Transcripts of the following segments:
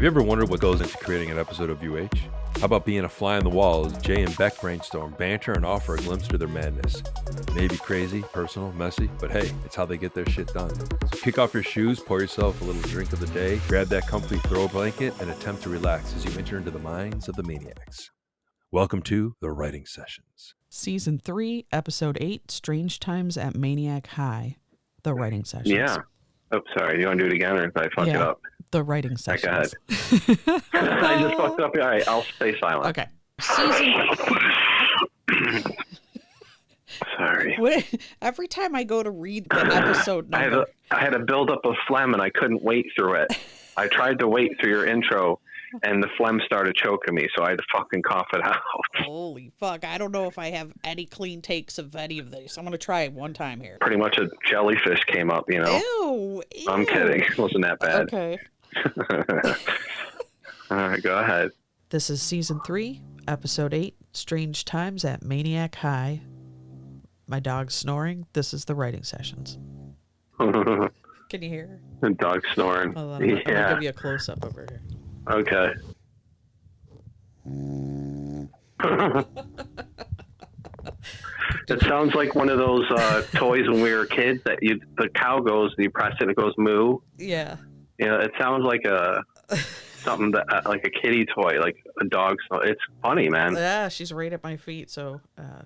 Have you ever wondered what goes into creating an episode of UH? How about being a fly on the wall as Jay and Beck brainstorm, banter, and offer a glimpse to their madness? Maybe crazy, personal, messy, but hey, it's how they get their shit done. So kick off your shoes, pour yourself a little drink of the day, grab that comfy throw blanket, and attempt to relax as you enter into the minds of the Maniacs. Welcome to The Writing Sessions. Season 3, Episode 8, Strange Times at Maniac High. The Writing Sessions. Yeah. Oh, sorry. You want to do it again, or did I fuck it up? The Writing Sessions. Go ahead. I just fucked up. All right, I'll stay silent. Okay. Season... Sorry. Every time I go to read the episode number... I had a buildup of phlegm, and I couldn't wait through it. I tried to wait through your intro, and the phlegm started choking me, so I had to fucking cough it out. Holy fuck. I don't know if I have any clean takes of any of these. I'm going to try it one time here. Pretty much a jellyfish came up, you know? Ew. I'm kidding. It wasn't that bad. Okay. All right, go ahead. This is Season 3, Episode 8, Strange Times at Maniac High. My dog's snoring. This is The Writing Sessions. Can you hear her? The dog snoring. Hold on, I'm going to give you a close-up over here. Okay. It sounds like one of those toys when we were kids that the cow goes, you press it, and it goes moo. Yeah. You know, it sounds like something that like a kitty toy, like a dog. It's funny, man. Yeah, she's right at my feet, so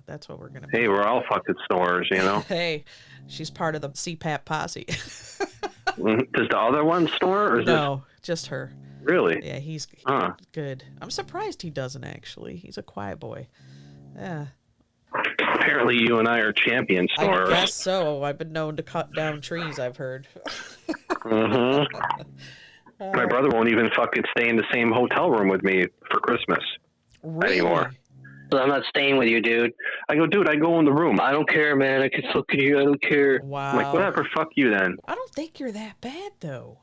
that's what we're gonna. Hey, we're all fucking snorers, you know. Hey, she's part of the CPAP posse. Does the other one snore? Or is no, just her. Really? Yeah, he's good. I'm surprised he doesn't actually. He's a quiet boy. Yeah. Apparently, you and I are champion snorers. I guess so. I've been known to cut down trees, I've heard. Mm-hmm. My brother won't even fucking stay in the same hotel room with me for Christmas anymore. So I'm not staying with you, dude. I go, dude, I go in the room. I don't care, man. I can look at you. I don't care. Wow. I'm like, whatever, fuck you then. I don't think you're that bad, though.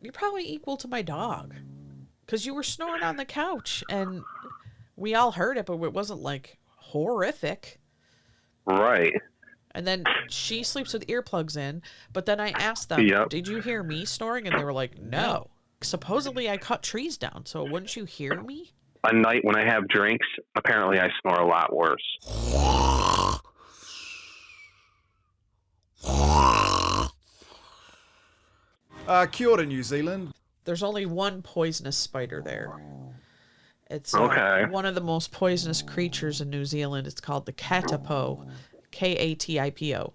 You're probably equal to my dog. Because you were snoring on the couch, and we all heard it, but it wasn't, like, horrific. Right. And then she sleeps with earplugs in, but then I asked them, Did you hear me snoring? And they were like, no. Supposedly I cut trees down, so wouldn't you hear me? A night when I have drinks, apparently I snore a lot worse. Kia ora, New Zealand. There's only one poisonous spider there. It's one of the most poisonous creatures in New Zealand. It's called the katipo. K-A-T-I-P-O.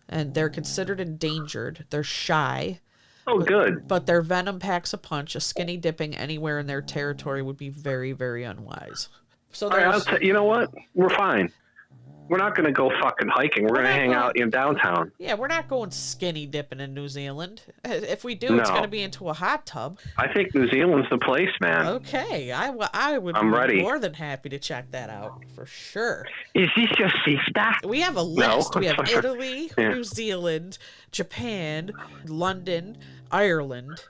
And they're considered endangered. They're shy. Oh, good. But their venom packs a punch. A skinny dipping anywhere in their territory would be very, very unwise. So you know what? We're fine. We're not going to go fucking hiking. We're going to hang out in downtown. Yeah, we're not going skinny dipping in New Zealand. If we do, It's going to be into a hot tub. I think New Zealand's the place, man. Okay, I'm ready. More than happy to check that out, for sure. Is this your sister? We have a list. No. We have Italy, New Zealand, Japan, London, Ireland.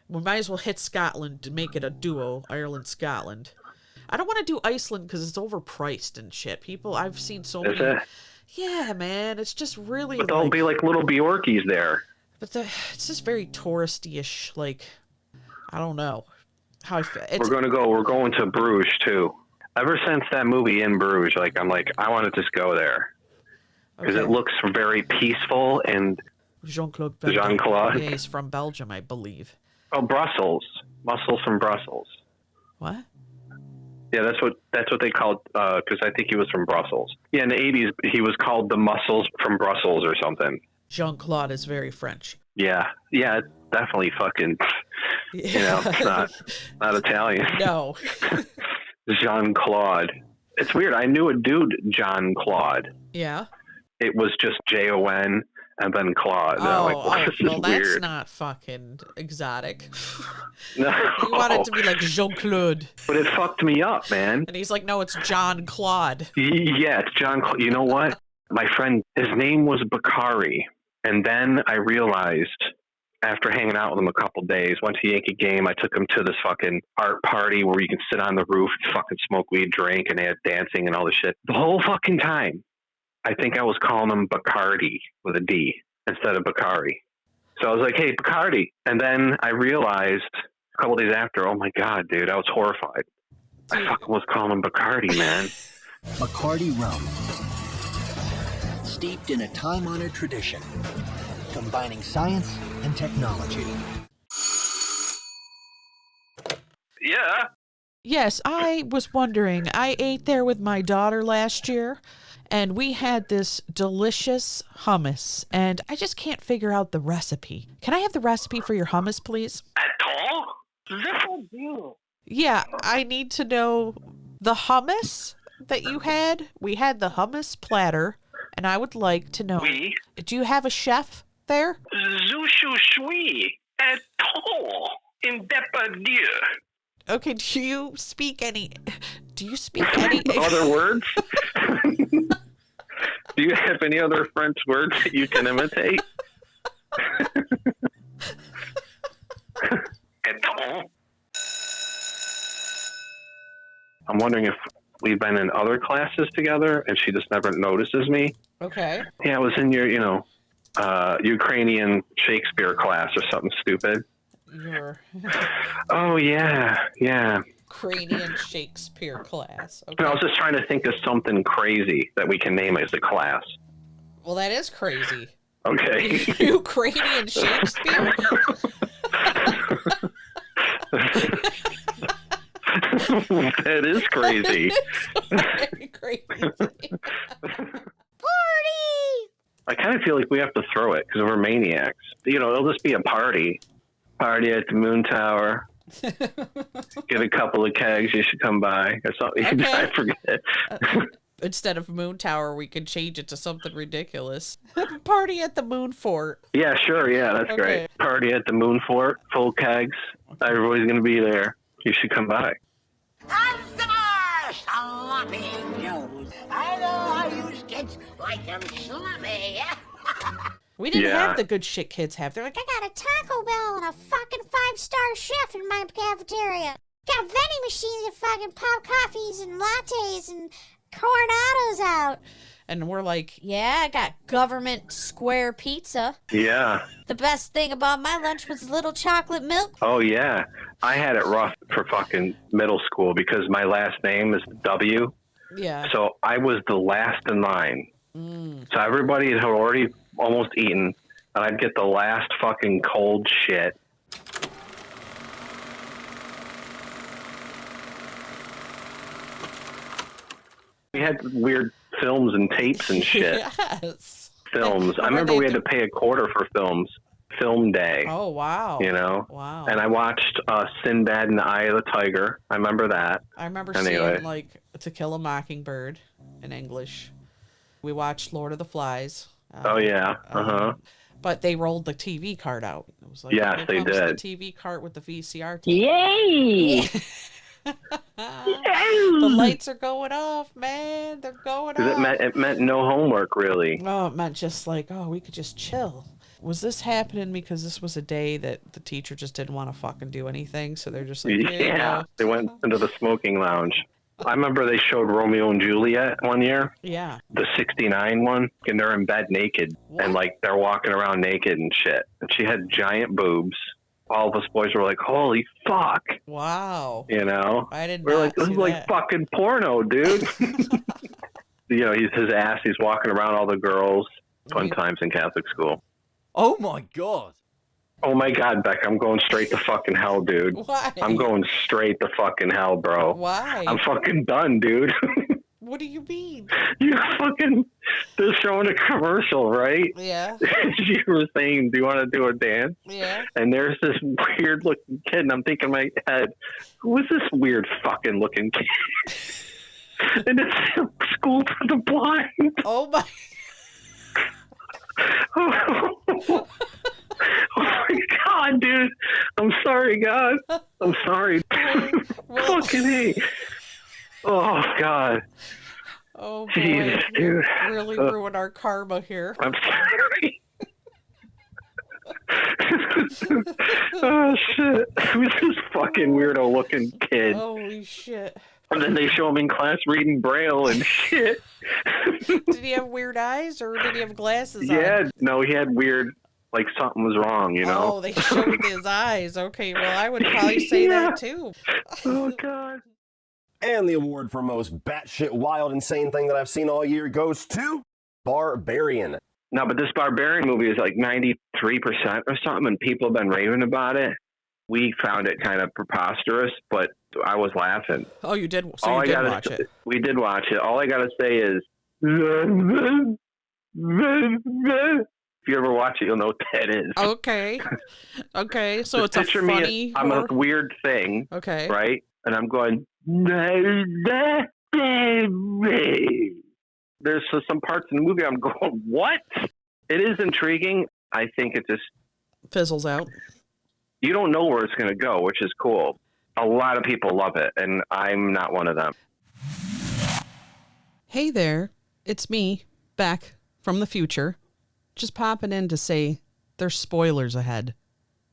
We might as well hit Scotland to make it a duo, Ireland-Scotland. I don't want to do Iceland because it's overpriced and shit. I've seen so many. Is it? Yeah, man. It's just really. But there'll be like little Bjorkies there. But it's just very touristy-ish. Like, I don't know how I feel. We're going to Bruges too. Ever since that movie In Bruges, I'm like, I want to just go there because it looks very peaceful and. Jean-Claude. Yeah, he's from Belgium, I believe. Oh, Brussels. Muscles from Brussels. What? Yeah, that's what they called, because I think he was from Brussels. Yeah, in the 80s, he was called the Muscles from Brussels or something. Jean-Claude is very French. Yeah, it's definitely fucking, it's not Italian. No. Jean-Claude. It's weird. I knew a dude, John Claude. Yeah. It was just Jon and then Claude. Well, that's weird. not fucking exotic. No. You want it to be like Jean-Claude. But it fucked me up, man. And he's like, no, it's John Claude. Yeah, it's John Claude. You know what? My friend, his name was Bakari. And then I realized, after hanging out with him a couple days, went to a Yankee game, I took him to this fucking art party where you can sit on the roof and fucking smoke weed, drink, and they had dancing and all this shit. The whole fucking time, I think I was calling him Bacardi with a D instead of Bakari. So I was like, hey, Bacardi. And then I realized couple days after, oh my God, dude, I was horrified. I fucking was calling him Bacardi, man. Bacardi rum. Steeped in a time-honored tradition, combining science and technology. Yeah. Yes, I was wondering. I ate there with my daughter last year, and we had this delicious hummus, and I just can't figure out the recipe. Can I have the recipe for your hummus, please? At all? Little deal. Yeah, I need to know the hummus that you had. We had the hummus platter, and I would like to know. Oui. Do you have a chef there? Zushu shui. At all. In depardieu. Okay, do you speak any Other words? Do you have any other French words that you can imitate? At all. I'm wondering if we've been in other classes together and she just never notices me. Okay. Yeah, I was in your, Ukrainian Shakespeare class or something stupid. Oh, yeah. Ukrainian Shakespeare class. Okay. And I was just trying to think of something crazy that we can name as a class. Well, that is crazy. Okay. Ukrainian Shakespeare? That is crazy. Very crazy. Party! I kind of feel like we have to throw it because we're maniacs. It'll just be a party. Party at the Moon Tower. Get a couple of kegs. You should come by or something. Okay. I forget. Instead of Moon Tower, we could change it to something ridiculous. Party at the Moon Fort. Yeah, sure. Yeah, that's great. Party at the Moon Fort. Full kegs. Everybody's going to be there. You should come by. Sloppy Joes. I know how you kids like them sloppy. We didn't have the good shit kids have. They're like, I got a Taco Bell and a fucking 5-star chef in my cafeteria. Got vending machines that fucking pop coffees and lattes and Coronados out. And we're like, yeah, I got government square pizza. Yeah. The best thing about my lunch was little chocolate milk. Oh, yeah. I had it rough for fucking middle school because my last name is W. Yeah. So I was the last in line. So everybody had already almost eaten, and I'd get the last fucking cold shit. We had weird films and tapes and shit. Yes. Films. I remember we had to pay a quarter for films. Film day. Oh, wow. Wow. And I watched Sinbad and the Eye of the Tiger. I remember that. I remember seeing, like, To Kill a Mockingbird in English. We watched Lord of the Flies. Oh, yeah. But they rolled the TV cart out. It was like, yes, they did. The TV cart with the VCR tape. Yay! The lights are going off, man. They're going off. It meant no homework, really. Oh, it meant just like, we could just chill. Was this happening because this was a day that the teacher just didn't want to fucking do anything? So they're just like, yeah. They went into the smoking lounge. I remember they showed Romeo and Juliet one year. Yeah. The 69 one. And they're in bed naked. What? And, like, they're walking around naked and shit. And she had giant boobs. All of us boys were like, holy fuck. Wow. I did not We're like, this see is like that. fucking porno, dude. He's his ass. He's walking around all the girls. Fun times in Catholic school. Oh my God. Oh my God, Beck, I'm going straight to fucking hell, dude. Why? I'm going straight to fucking hell, bro. Why? I'm fucking done, dude. What do you mean? They're showing a commercial, right? Yeah. You were saying, do you want to do a dance? Yeah. And there's this weird looking kid, and I'm thinking in my head, who is this weird fucking looking kid? And it's School for the Blind. Oh my. Oh my God, dude. I'm sorry, God. I'm sorry. Fucking hey. Oh, God. Oh, boy. Jesus, dude. Really ruin our karma here. I'm sorry. Oh, shit. Who's this fucking weirdo looking kid? Holy shit. And then they show him in class reading Braille and shit. Did he have weird eyes or did he have glasses on? Yeah, no, he had weird like something was wrong, you know? Oh, they showed his eyes. Okay, well, I would probably say that too. Oh, God. And the award for most batshit wild insane thing that I've seen all year goes to Barbarian. No, but this Barbarian movie is like 93% or something, and people have been raving about it. We found it kind of preposterous, but I was laughing. Oh, you did? So you did watch it? We did watch it. All I got to say is, if you ever watch it, you'll know what that is. Okay. Okay, so it's a Picture funny me, I'm a weird thing, Okay. right? And I'm going, there's some parts in the movie I'm going, what? It is intriguing. I think it just fizzles out. You don't know where it's going to go, which is cool. A lot of people love it, and I'm not one of them. Hey there, it's me, Beck, from the future. Just popping in to say there's spoilers ahead.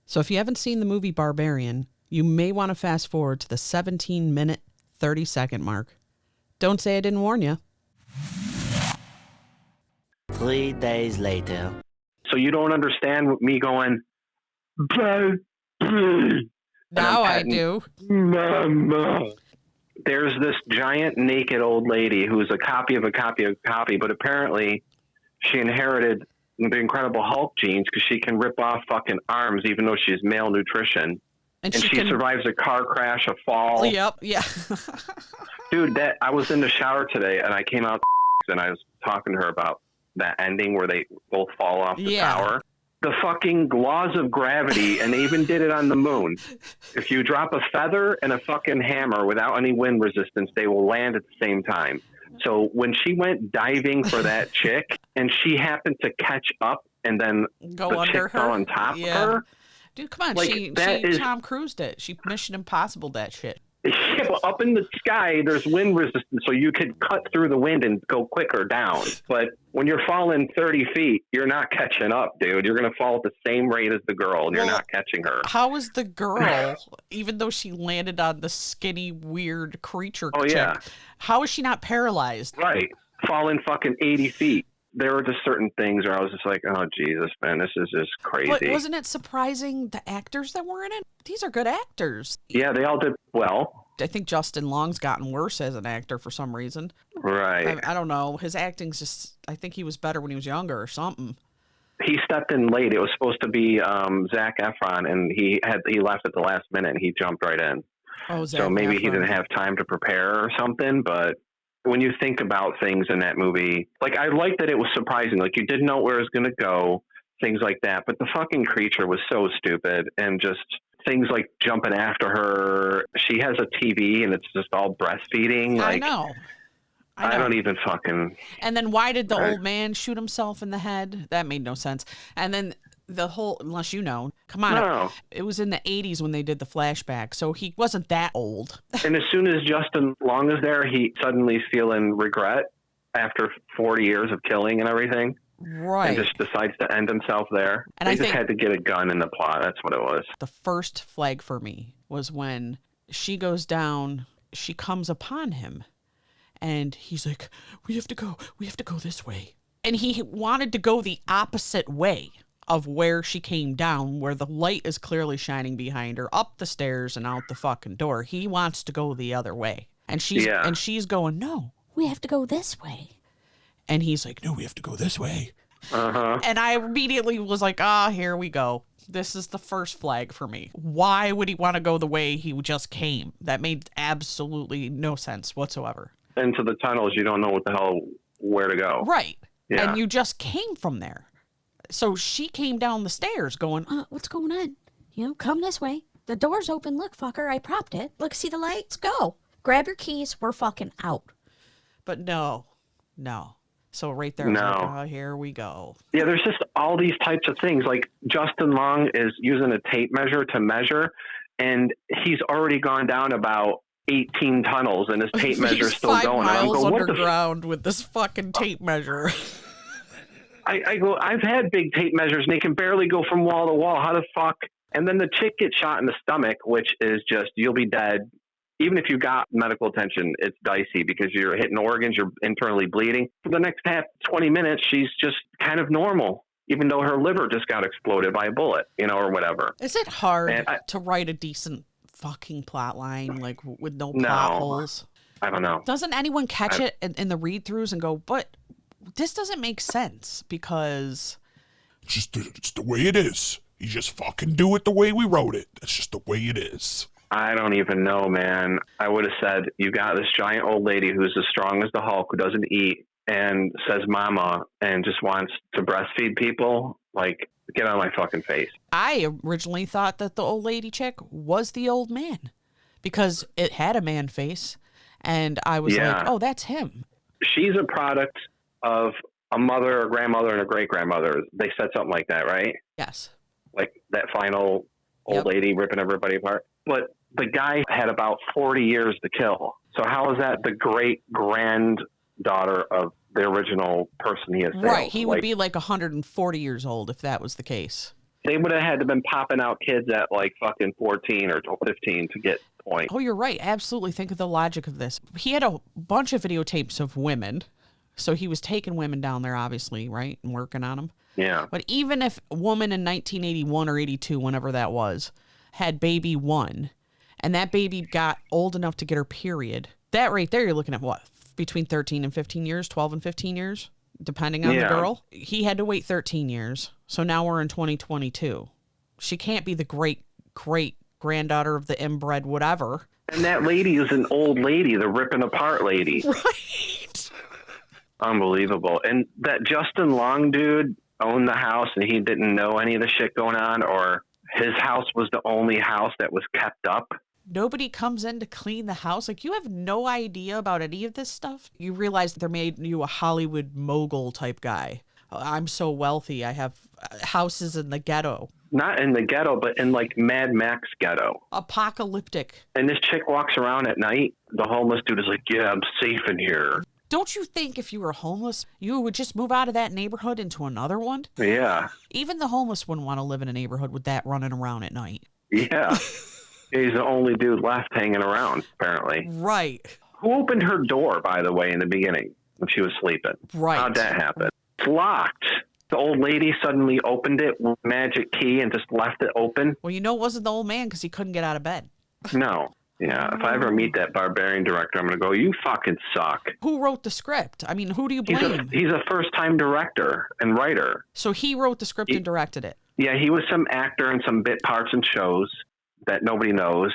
So if you haven't seen the movie Barbarian, you may want to fast forward to the 17-minute, 30-second mark. Don't say I didn't warn you. 3 days later. So you don't understand me going, now I do. Mama. There's this giant naked old lady who's a copy of a copy of a copy, but apparently she inherited the Incredible Hulk genes because she can rip off fucking arms even though she's malnutrition. And she survives a car crash, a fall. Yep, yeah. Dude, I was in the shower today and I came out and I was talking to her about that ending where they both fall off the tower. The fucking laws of gravity, and they even did it on the moon. If you drop a feather and a fucking hammer without any wind resistance, they will land at the same time. So when she went diving for that chick and she happened to catch up and then the chick fell on top of her. Dude, come on. Like, she Tom Cruised it. She Mission Impossible that shit. Yeah, but up in the sky, there's wind resistance, so you could cut through the wind and go quicker down. But when you're falling 30 feet, you're not catching up, dude. You're going to fall at the same rate as the girl, and you're not catching her. How was the girl, even though she landed on the skinny, weird creature chick, how is she not paralyzed? Right. Falling fucking 80 feet. There were just certain things where I was just like, oh, Jesus, man, this is just crazy. But wasn't it surprising the actors that were in it? These are good actors. Yeah, they all did well. I think Justin Long's gotten worse as an actor for some reason. Right. I don't know. His acting's just, I think he was better when he was younger or something. He stepped in late. It was supposed to be Zac Efron, and he left at the last minute, and he jumped right in. Oh, Zac So maybe Efron. he didn't have time to prepare or something, but when you think about things in that movie, like I liked that it was surprising. Like you didn't know where it was going to go, things like that. But the fucking creature was so stupid, and just things like jumping after her. She has a TV and it's just all breastfeeding. Like, I know. I don't even fucking. And then why did the old man shoot himself in the head? That made no sense. And then the whole, unless you know, come on. No. It was in the 80s when they did the flashback, so he wasn't that old. And as soon as Justin Long is there, he suddenly is feeling regret after 40 years of killing and everything. Right. And just decides to end himself there. And they I just think had to get a gun in the plot. That's what it was. the first flag for me was when she goes down, she comes upon him, and he's like, we have to go this way. And he wanted to go the opposite way of where she came down, where the light is clearly shining behind her, up the stairs and out the fucking door. He wants to go the other way. And she's going, no, we have to go this way. And he's like, no, we have to go this way. Uh-huh. And I immediately was like, here we go. This is the first flag for me. Why would he want to go the way he just came? That made absolutely no sense whatsoever. Into the tunnels, you don't know where to go. Right. Yeah. And you just came from there. So she came down the stairs going, what's going on? Come this way. The door's open. Look, fucker, I propped it. Look, see the lights? Go. Grab your keys. We're fucking out. But no. So right there, No. I was like, here we go. Yeah, there's just all these types of things. Like Justin Long is using a tape measure to measure, and he's already gone down about 18 tunnels, and his tape measure is still 5 going. And I'm miles going, underground with this fucking tape measure. I go, I've had big tape measures, and they can barely go from wall to wall. How the fuck? And then the chick gets shot in the stomach, which is just, you'll be dead. Even if you got medical attention, it's dicey because you're hitting organs, you're internally bleeding. For the next 20 minutes, she's just kind of normal. even though her liver just got exploded by a bullet, or whatever. Is it hard to write a decent fucking plot line, like with no plot holes? I don't know. Doesn't anyone catch it in the read-throughs and go, but this doesn't make sense because... It's the way it is. You just fucking do it the way we wrote it. That's just the way it is. I don't even know, man. I would have said, you got this giant old lady who's as strong as the Hulk, who doesn't eat and says mama and just wants to breastfeed people. Like, get on my fucking face. I originally thought that the old lady chick was the old man because it had a man face. And I was like, oh, that's him. She's a product of a mother, a grandmother, and a great-grandmother. They said something like that, right? Yes. Like that final old lady ripping everybody apart. But the guy had about 40 years to kill. So how is that the great-granddaughter of the original person he assailed? Right. He would be like 140 years old if that was the case. They would have had to been popping out kids at like fucking 14 or 15 to get point. Oh, you're right. Absolutely. Think of the logic of this. He had a bunch of videotapes of women. So he was taking women down there, obviously, right? And working on them. Yeah. But even if a woman in 1981 or 82, whenever that was, had baby 1, and that baby got old enough to get her period, that right there, you're looking at what? Between 13 and 15 years, 12 and 15 years, depending on the girl. He had to wait 13 years. So now we're in 2022. She can't be the great-granddaughter of the inbred whatever. And that lady is an old lady, the ripping apart lady. Right. Unbelievable. And that Justin Long dude owned the house and he didn't know any of the shit going on, or his house was the only house that was kept up. Nobody comes in to clean the house. Like, you have no idea about any of this stuff. You realize that they're made you a Hollywood mogul type guy. I'm so wealthy. I have houses in the ghetto. Not in the ghetto, but in like Mad Max ghetto. Apocalyptic. And this chick walks around at night. The homeless dude is like, yeah, I'm safe in here. Don't you think if you were homeless, you would just move out of that neighborhood into another one? Yeah. Even the homeless wouldn't want to live in a neighborhood with that running around at night. Yeah. He's the only dude left hanging around, apparently. Right. Who opened her door, by the way, in the beginning when she was sleeping? Right. How'd that happen? It's locked. The old lady suddenly opened it with a magic key and just left it open. Well, it wasn't the old man because he couldn't get out of bed. No. Yeah, if I ever meet that Barbarian director, I'm going to go, you fucking suck. Who wrote the script? I mean, who do you blame? He's a first-time director and writer. So he wrote the script and directed it? Yeah, he was some actor in some bit parts and shows that nobody knows,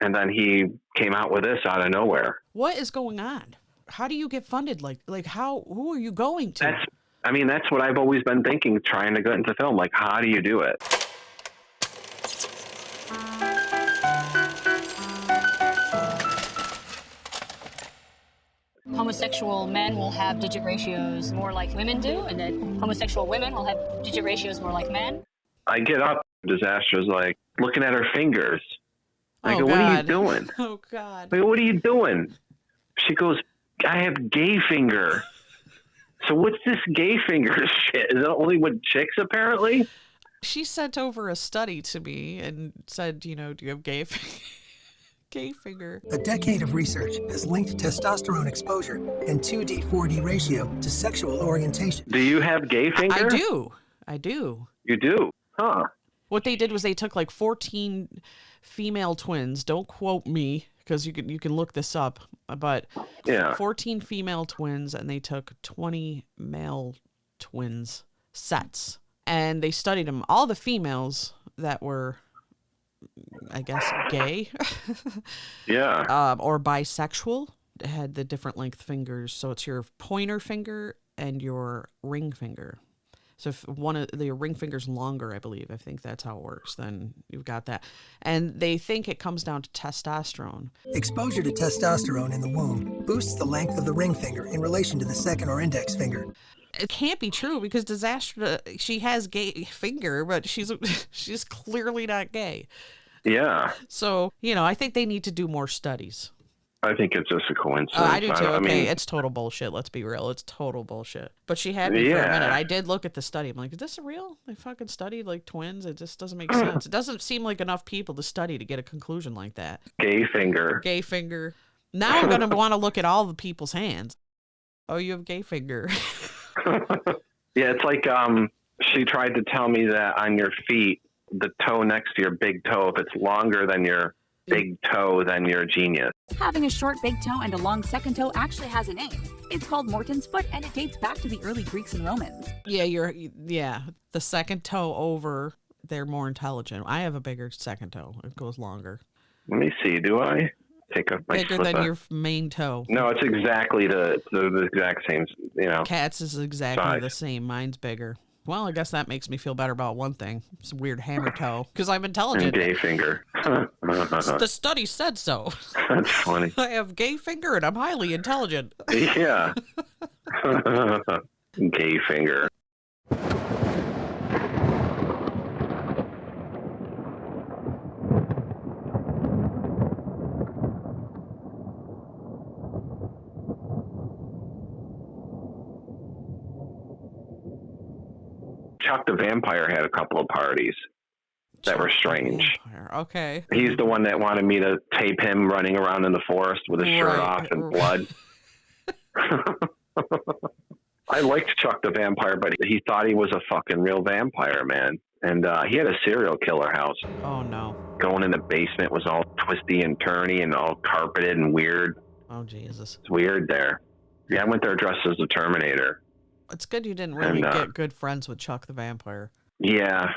and then he came out with this out of nowhere. What is going on? How do you get funded? Like how? Who are you going to? That's what I've always been thinking, trying to get into film. Like, how do you do it? Homosexual men will have digit ratios more like women do, and then homosexual women will have digit ratios more like men. I get up, Disaster's like, looking at her fingers. I go, what are you doing? Oh, God. I go, what are you doing? She goes, I have gay finger. So what's this gay finger shit? Is it only with chicks, apparently? She sent over a study to me and said, do you have gay finger? A decade of research has linked testosterone exposure and 2D/4D ratio to sexual orientation. Do you have gay finger? I do. You do? Huh. What they did was they took like 14 female twins. Don't quote me because you can look this up. But 14 female twins, and they took 20 male twins sets. And they studied them. All the females that were, I guess, gay. Yeah. Or bisexual had the different length fingers. So it's your pointer finger and your ring finger. So if one of the ring finger's longer, I think that's how it works, then you've got that. And they think it comes down to testosterone. Exposure to testosterone in the womb boosts the length of the ring finger in relation to the second or index finger. It can't be true because Disaster, she has gay finger, but she's clearly not gay. Yeah. So, I think they need to do more studies. I think it's just a coincidence. I do too. It's total bullshit. Let's be real. It's total bullshit. But she had me for a minute. I did look at the study. I'm like, is this real? They fucking studied like twins? It just doesn't make sense. It doesn't seem like enough people to study to get a conclusion like that. Gay finger. Gay finger. Now I'm going to want to look at all the people's hands. Oh, you have gay finger. Yeah, it's like She tried to tell me that on your feet, the toe next to your big toe, if it's longer than your big toe, then you're a genius. Having a short big toe and a long second toe actually has a name. It's called Morton's foot, and it dates back to the early Greeks and Romans. Yeah, the second toe over, they're more intelligent. I have a bigger second toe. It goes longer. Let me see. Do I take up my bigger than your main toe? No, it's exactly the exact same. Cat's is exactly size. the same. Mine's bigger. Well, I guess that makes me feel better about one thing. It's a weird hammer toe because I'm intelligent. And gay finger. The study said so. That's funny. I have gay finger and I'm highly intelligent. Yeah. Gay finger. Chuck the Vampire had a couple of parties that were strange. Okay. He's the one that wanted me to tape him running around in the forest with his shirt off and blood. I liked Chuck the Vampire, but he thought he was a fucking real vampire, man. And he had a serial killer house. Oh, no. Going in the basement was all twisty and turny and all carpeted and weird. Oh, Jesus. It's weird there. Yeah, I went there dressed as the Terminator. It's good you didn't really get good friends with Chuck the Vampire. Yeah.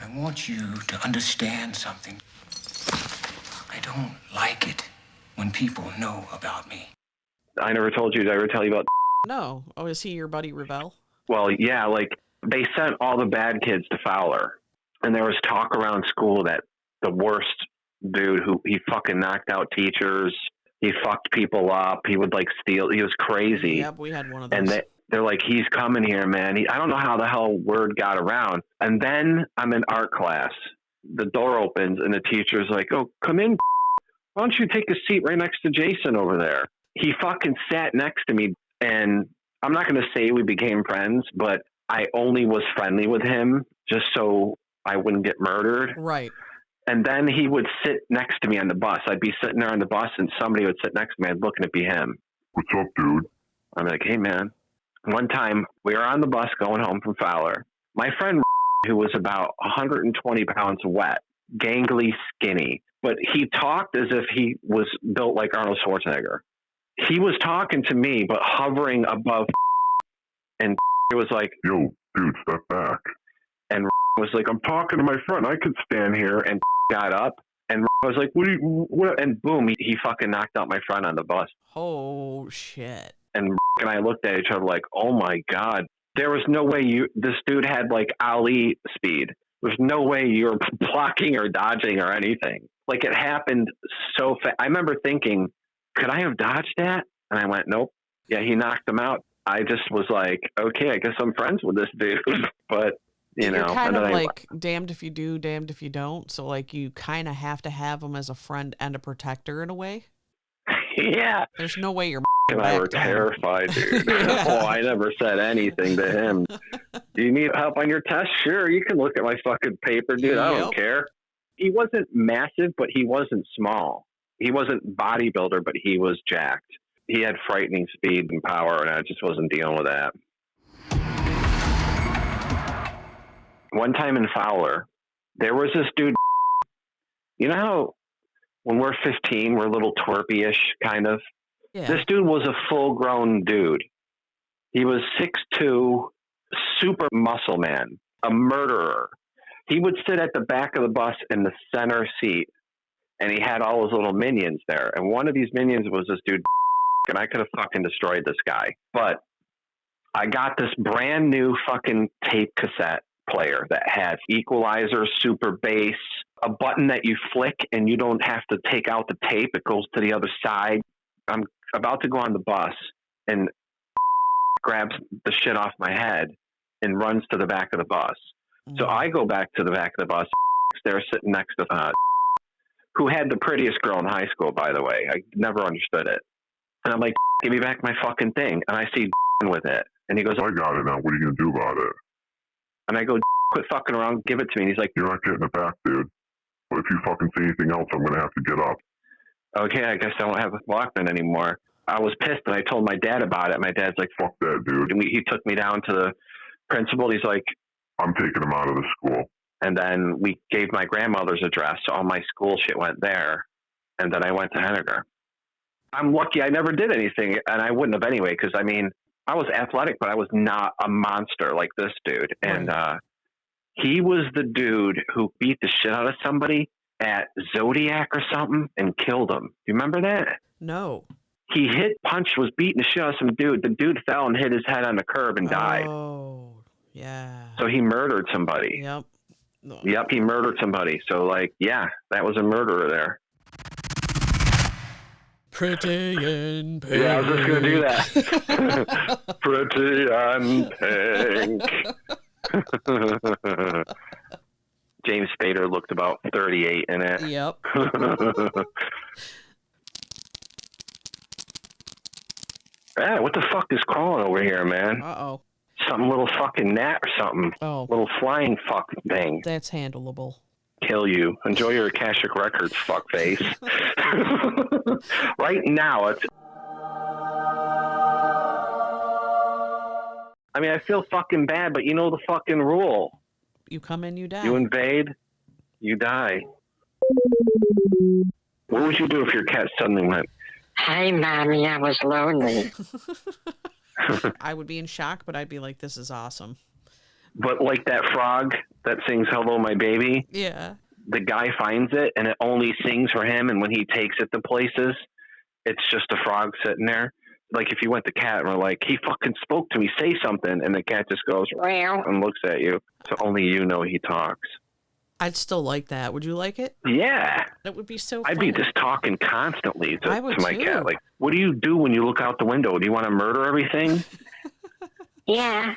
I want you to understand something. I don't like it when people know about me. I never told you. Did I ever tell you about? No. Oh, is he your buddy Revell? Well, yeah, like they sent all the bad kids to Fowler. And there was talk around school that the worst dude he fucking knocked out teachers. He fucked people up. He would like steal. He was crazy. Yep, we had one of those. And they're like, he's coming here, man. I don't know how the hell word got around. And then I'm in art class. The door opens and the teacher's like, oh, come in. Why don't you take a seat right next to Jason over there? He fucking sat next to me. And I'm not going to say we became friends, but I only was friendly with him just so I wouldn't get murdered. Right. And then he would sit next to me on the bus. I'd be sitting there on the bus and somebody would sit next to me. I'd look and it'd be him. What's up, dude? I'm like, hey, man. One time we were on the bus going home from Fowler. My friend, who was about 120 pounds wet, gangly, skinny, but he talked as if he was built like Arnold Schwarzenegger. He was talking to me, but hovering above, and it was like, yo, dude, step back. And was like, I'm talking to my friend. I could stand here. And got up, and I was like, what? And boom, he fucking knocked out my friend on the bus. Oh, shit. And I looked at each other like, oh my God. There was no way this dude had like Ali speed. There's no way you're blocking or dodging or anything. Like it happened so fast. I remember thinking, could I have dodged that? And I went, nope. Yeah, he knocked him out. I just was like, okay, I guess I'm friends with this dude. But, you know. You're kind of like damned if you do, damned if you don't. So like you kind of have to have him as a friend and a protector in a way. Yeah. There's no way you're and I were terrified, dude. Yeah. Oh, I never said anything to him. Do you need help on your test? Sure, you can look at my fucking paper, dude. Yep. I don't care. He wasn't massive, but he wasn't small. He wasn't bodybuilder, but he was jacked. He had frightening speed and power, and I just wasn't dealing with that. One time in Fowler, there was this dude. You know how when we're 15, we're a little twerpy-ish, kind of? Yeah. This dude was a full-grown dude. He was 6'2", super muscle man, a murderer. He would sit at the back of the bus in the center seat, and he had all his little minions there. And one of these minions was this dude, and I could have fucking destroyed this guy. But I got this brand new fucking tape cassette player that had equalizer, super bass, a button that you flick, and you don't have to take out the tape. It goes to the other side. I'm about to go on the bus, and grabs the shit off my head and runs to the back of the bus. So I go back to the back of the bus. They're sitting next to who had the prettiest girl in high school, by the way. I never understood it. And I'm like, give me back my fucking thing. And I see with it. And he goes, I got it now. What are you going to do about it? And I go, quit fucking around. Give it to me. And he's like, you're not getting it back, dude. But if you fucking say anything else, I'm going to have to get up. Okay, I guess I won't have a Walkman anymore. I was pissed and I told my dad about it. My dad's like, fuck that, dude. And he took me down to the principal. He's like, I'm taking him out of the school. And then we gave my grandmother's address. So all my school shit went there. And then I went to Henniger. I'm lucky I never did anything. And I wouldn't have anyway. Cause I mean, I was athletic, but I was not a monster like this dude. And, he was the dude who beat the shit out of somebody at Zodiac or something and killed him. Do you remember that? No. He was beating the shit out of some dude. The dude fell and hit his head on the curb and died. Oh, yeah. So he murdered somebody. Yep. Yep, he murdered somebody. So, like, yeah, that was a murderer there. Pretty and pink. Yeah, I was just going to do that. Pretty and pink. James Spader looked about 38 in it. Yep. Yeah, what the fuck is crawling over here, man? Uh-oh. Some little fucking gnat or something. Oh. Little flying fuck thing. That's handleable. Kill you. Enjoy your Akashic Records, fuckface. Right now, it's... I mean, I feel fucking bad, but you know the fucking rule. You come in, you die. You invade, you die. What would you do if your cat suddenly went, Hey, Mommy, I was lonely. I would be in shock, but I'd be like, this is awesome. But like that frog that sings Hello, My Baby? Yeah. The guy finds it, and it only sings for him, and when he takes it to places, it's just a frog sitting there. Like if you went to cat and were like, he fucking spoke to me, say something, and the cat just goes, meow, and looks at you. So only you know he talks. I'd still like that. Would you like it? Yeah. That would be so I'd fun. be just talking constantly to my too. cat. Like, what do you do when you look out the window? Do you want to murder everything? Yeah.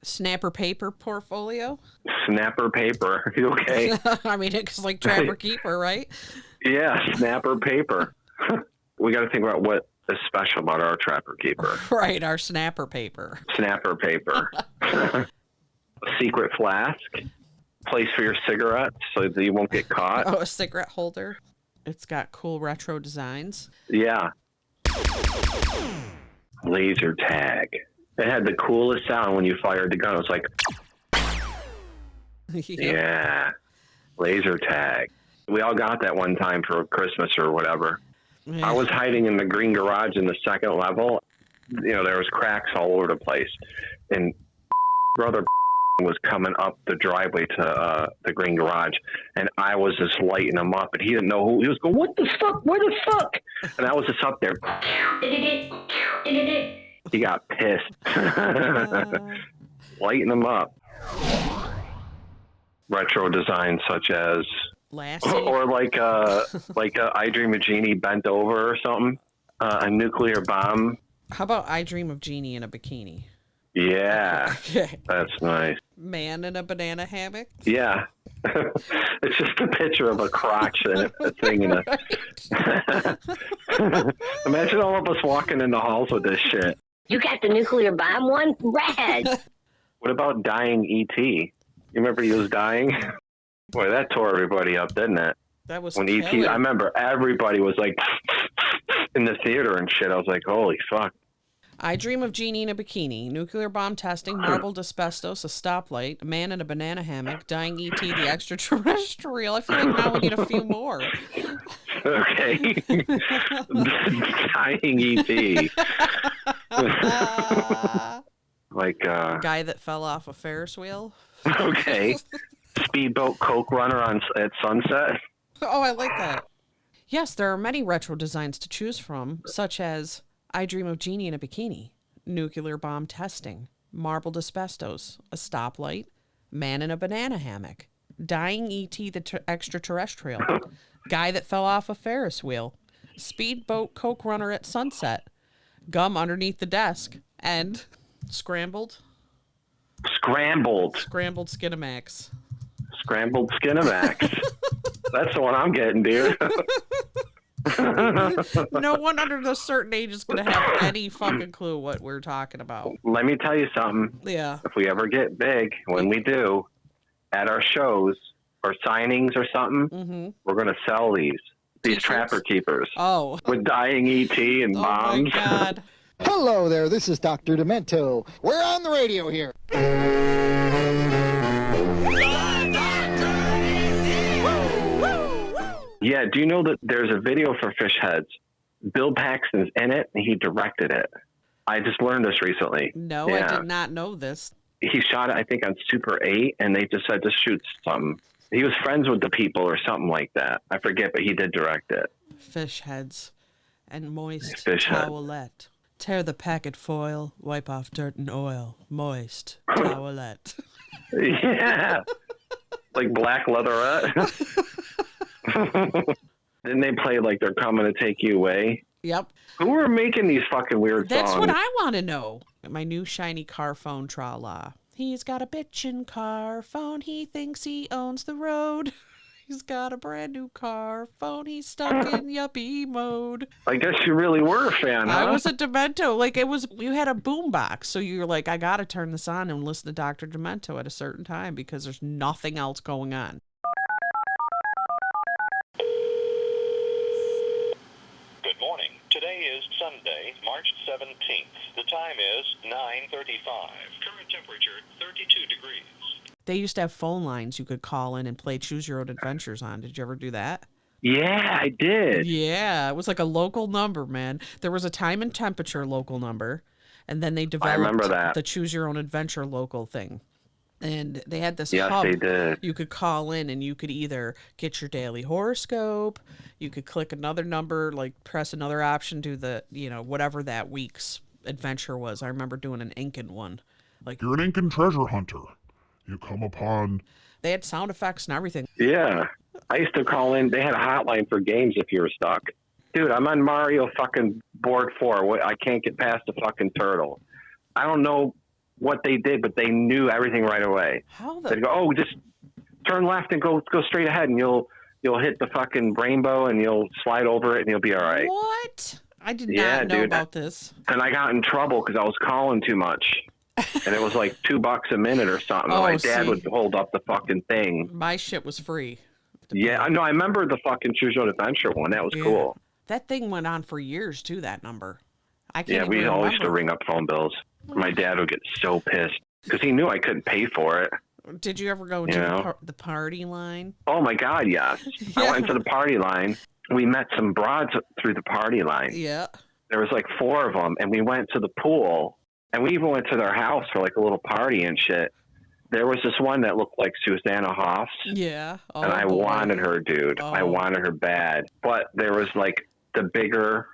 Snapper paper portfolio? Snapper paper. You okay? I mean, it's like Trapper Keeper, right? Yeah, snapper paper. We got to think about what is special about our Trapper Keeper. Right, our snapper paper. Snapper paper. A secret flask. Place for your cigarettes so that you won't get caught. Oh, a cigarette holder. It's got cool retro designs. Yeah. Laser tag. It had the coolest sound when you fired the gun. It was like, yeah, laser tag. We all got that one time for Christmas or whatever. Yeah. I was hiding in the green garage in the second level. You know, there was cracks all over the place. And brother was coming up the driveway to the green garage. And I was just lighting him up. And he didn't know who. He was going, what the fuck? Where the fuck? And I was just up there. He got pissed. Lighten them up. Retro designs such as Lassie. Or like I Dream of Jeannie bent over or something. A nuclear bomb. How about I Dream of Jeannie in a bikini? Yeah. Okay. That's nice. Man in a banana hammock? Yeah. It's just a picture of a crotch and a thing in a... Imagine all of us walking in the halls with this shit. You got the nuclear bomb one? Rad! What about dying E.T.? You remember he was dying? Boy, that tore everybody up, didn't it? That was when E.T. I remember everybody was like in the theater and shit. I was like, holy fuck. I Dream of Jeannie in a bikini, nuclear bomb testing, marbled asbestos, a stoplight, a man in a banana hammock, dying E.T. the extraterrestrial. I feel like now we need a few more. Okay. Dying E.T. Like guy that fell off a Ferris wheel. Okay. Speedboat Coke runner at sunset. Oh, I like that. Yes, there are many retro designs to choose from, such as I Dream of Jeannie in a bikini, nuclear bomb testing, marbled asbestos, a stoplight, man in a banana hammock, dying E.T. the extraterrestrial, guy that fell off a Ferris wheel, speedboat Coke runner at sunset, gum underneath the desk, and scrambled Scrambled Skinamax. Scrambled Skinamax. That's the one I'm getting, dear. No one under a certain age is going to have any fucking clue what we're talking about. Let me tell you something. Yeah. If we ever get big, when we do, at our shows or signings or something, we're going to sell these T-shirts? Trapper Keepers. Oh. With dying ET and bombs. Oh, my God. Hello there, this is Dr. Demento. We're on the radio here. Yeah, do you know that there's a video for Fish Heads? Bill Paxton's in it, and he directed it. I just learned this recently. No, yeah. I did not know this. He shot it, I think, on Super 8, and they just said to shoot something. He was friends with the people or something like that. I forget, but he did direct it. Fish heads and moist Fish towelette. Tear the packet foil, wipe off dirt and oil. Moist towelette. Yeah. Like black leatherette. Didn't they play like They're Coming to Take You Away? Yep. Who are making these fucking weird songs? That's what I want to know. My new shiny car phone, tra-la. He's got a bitchin' car phone. He thinks he owns the road. He's got a brand new car phone. He's stuck in yuppie mode. I guess you really were a fan, huh? I was a Demento. Like, you had a boombox. So you're like, I got to turn this on and listen to Dr. Demento at a certain time because there's nothing else going on. Good morning. Today is Sunday, March 17th. The time is 9:35. Current temperature 32 degrees. They used to have phone lines you could call in and play Choose Your Own Adventures on. Did you ever do that? Yeah, I did. Yeah, it was like a local number, man. There was a time and temperature local number, and then they developed the Choose Your Own Adventure local thing. And they had this hub. They did. You could call in and you could either get your daily horoscope, you could click another number, like press another option to the, whatever that week's adventure was. I remember doing an Incan one. Like, you're an Incan treasure hunter. You come upon... They had sound effects and everything. Yeah. I used to call in. They had a hotline for games if you were stuck. Dude, I'm on Mario fucking board 4. I can't get past the fucking turtle. I don't know what they did, but they knew everything right away. How They'd go, just turn left and go straight ahead, and you'll hit the fucking rainbow, and you'll slide over it, and you'll be all right. What? I did not know about this. And I got in trouble because I was calling too much. And it was like $2 a minute or something. Oh, my dad would hold up the fucking thing. My shit was free. Yeah, I know. I remember the fucking Choose Your Own Adventure one. That was cool. That thing went on for years, too, that number. We always used to ring up phone bills. My dad would get so pissed because he knew I couldn't pay for it. Did you ever go into the party line? Oh, my God, yes. Yeah. I went to the party line. We met some broads through the party line. Yeah. There was like 4 of them, and we went to the pool. And we even went to their house for like a little party and shit. There was this one that looked like Susanna Hoffs. Yeah. Oh, and I wanted her, dude. I wanted her bad. But there was like the bigger,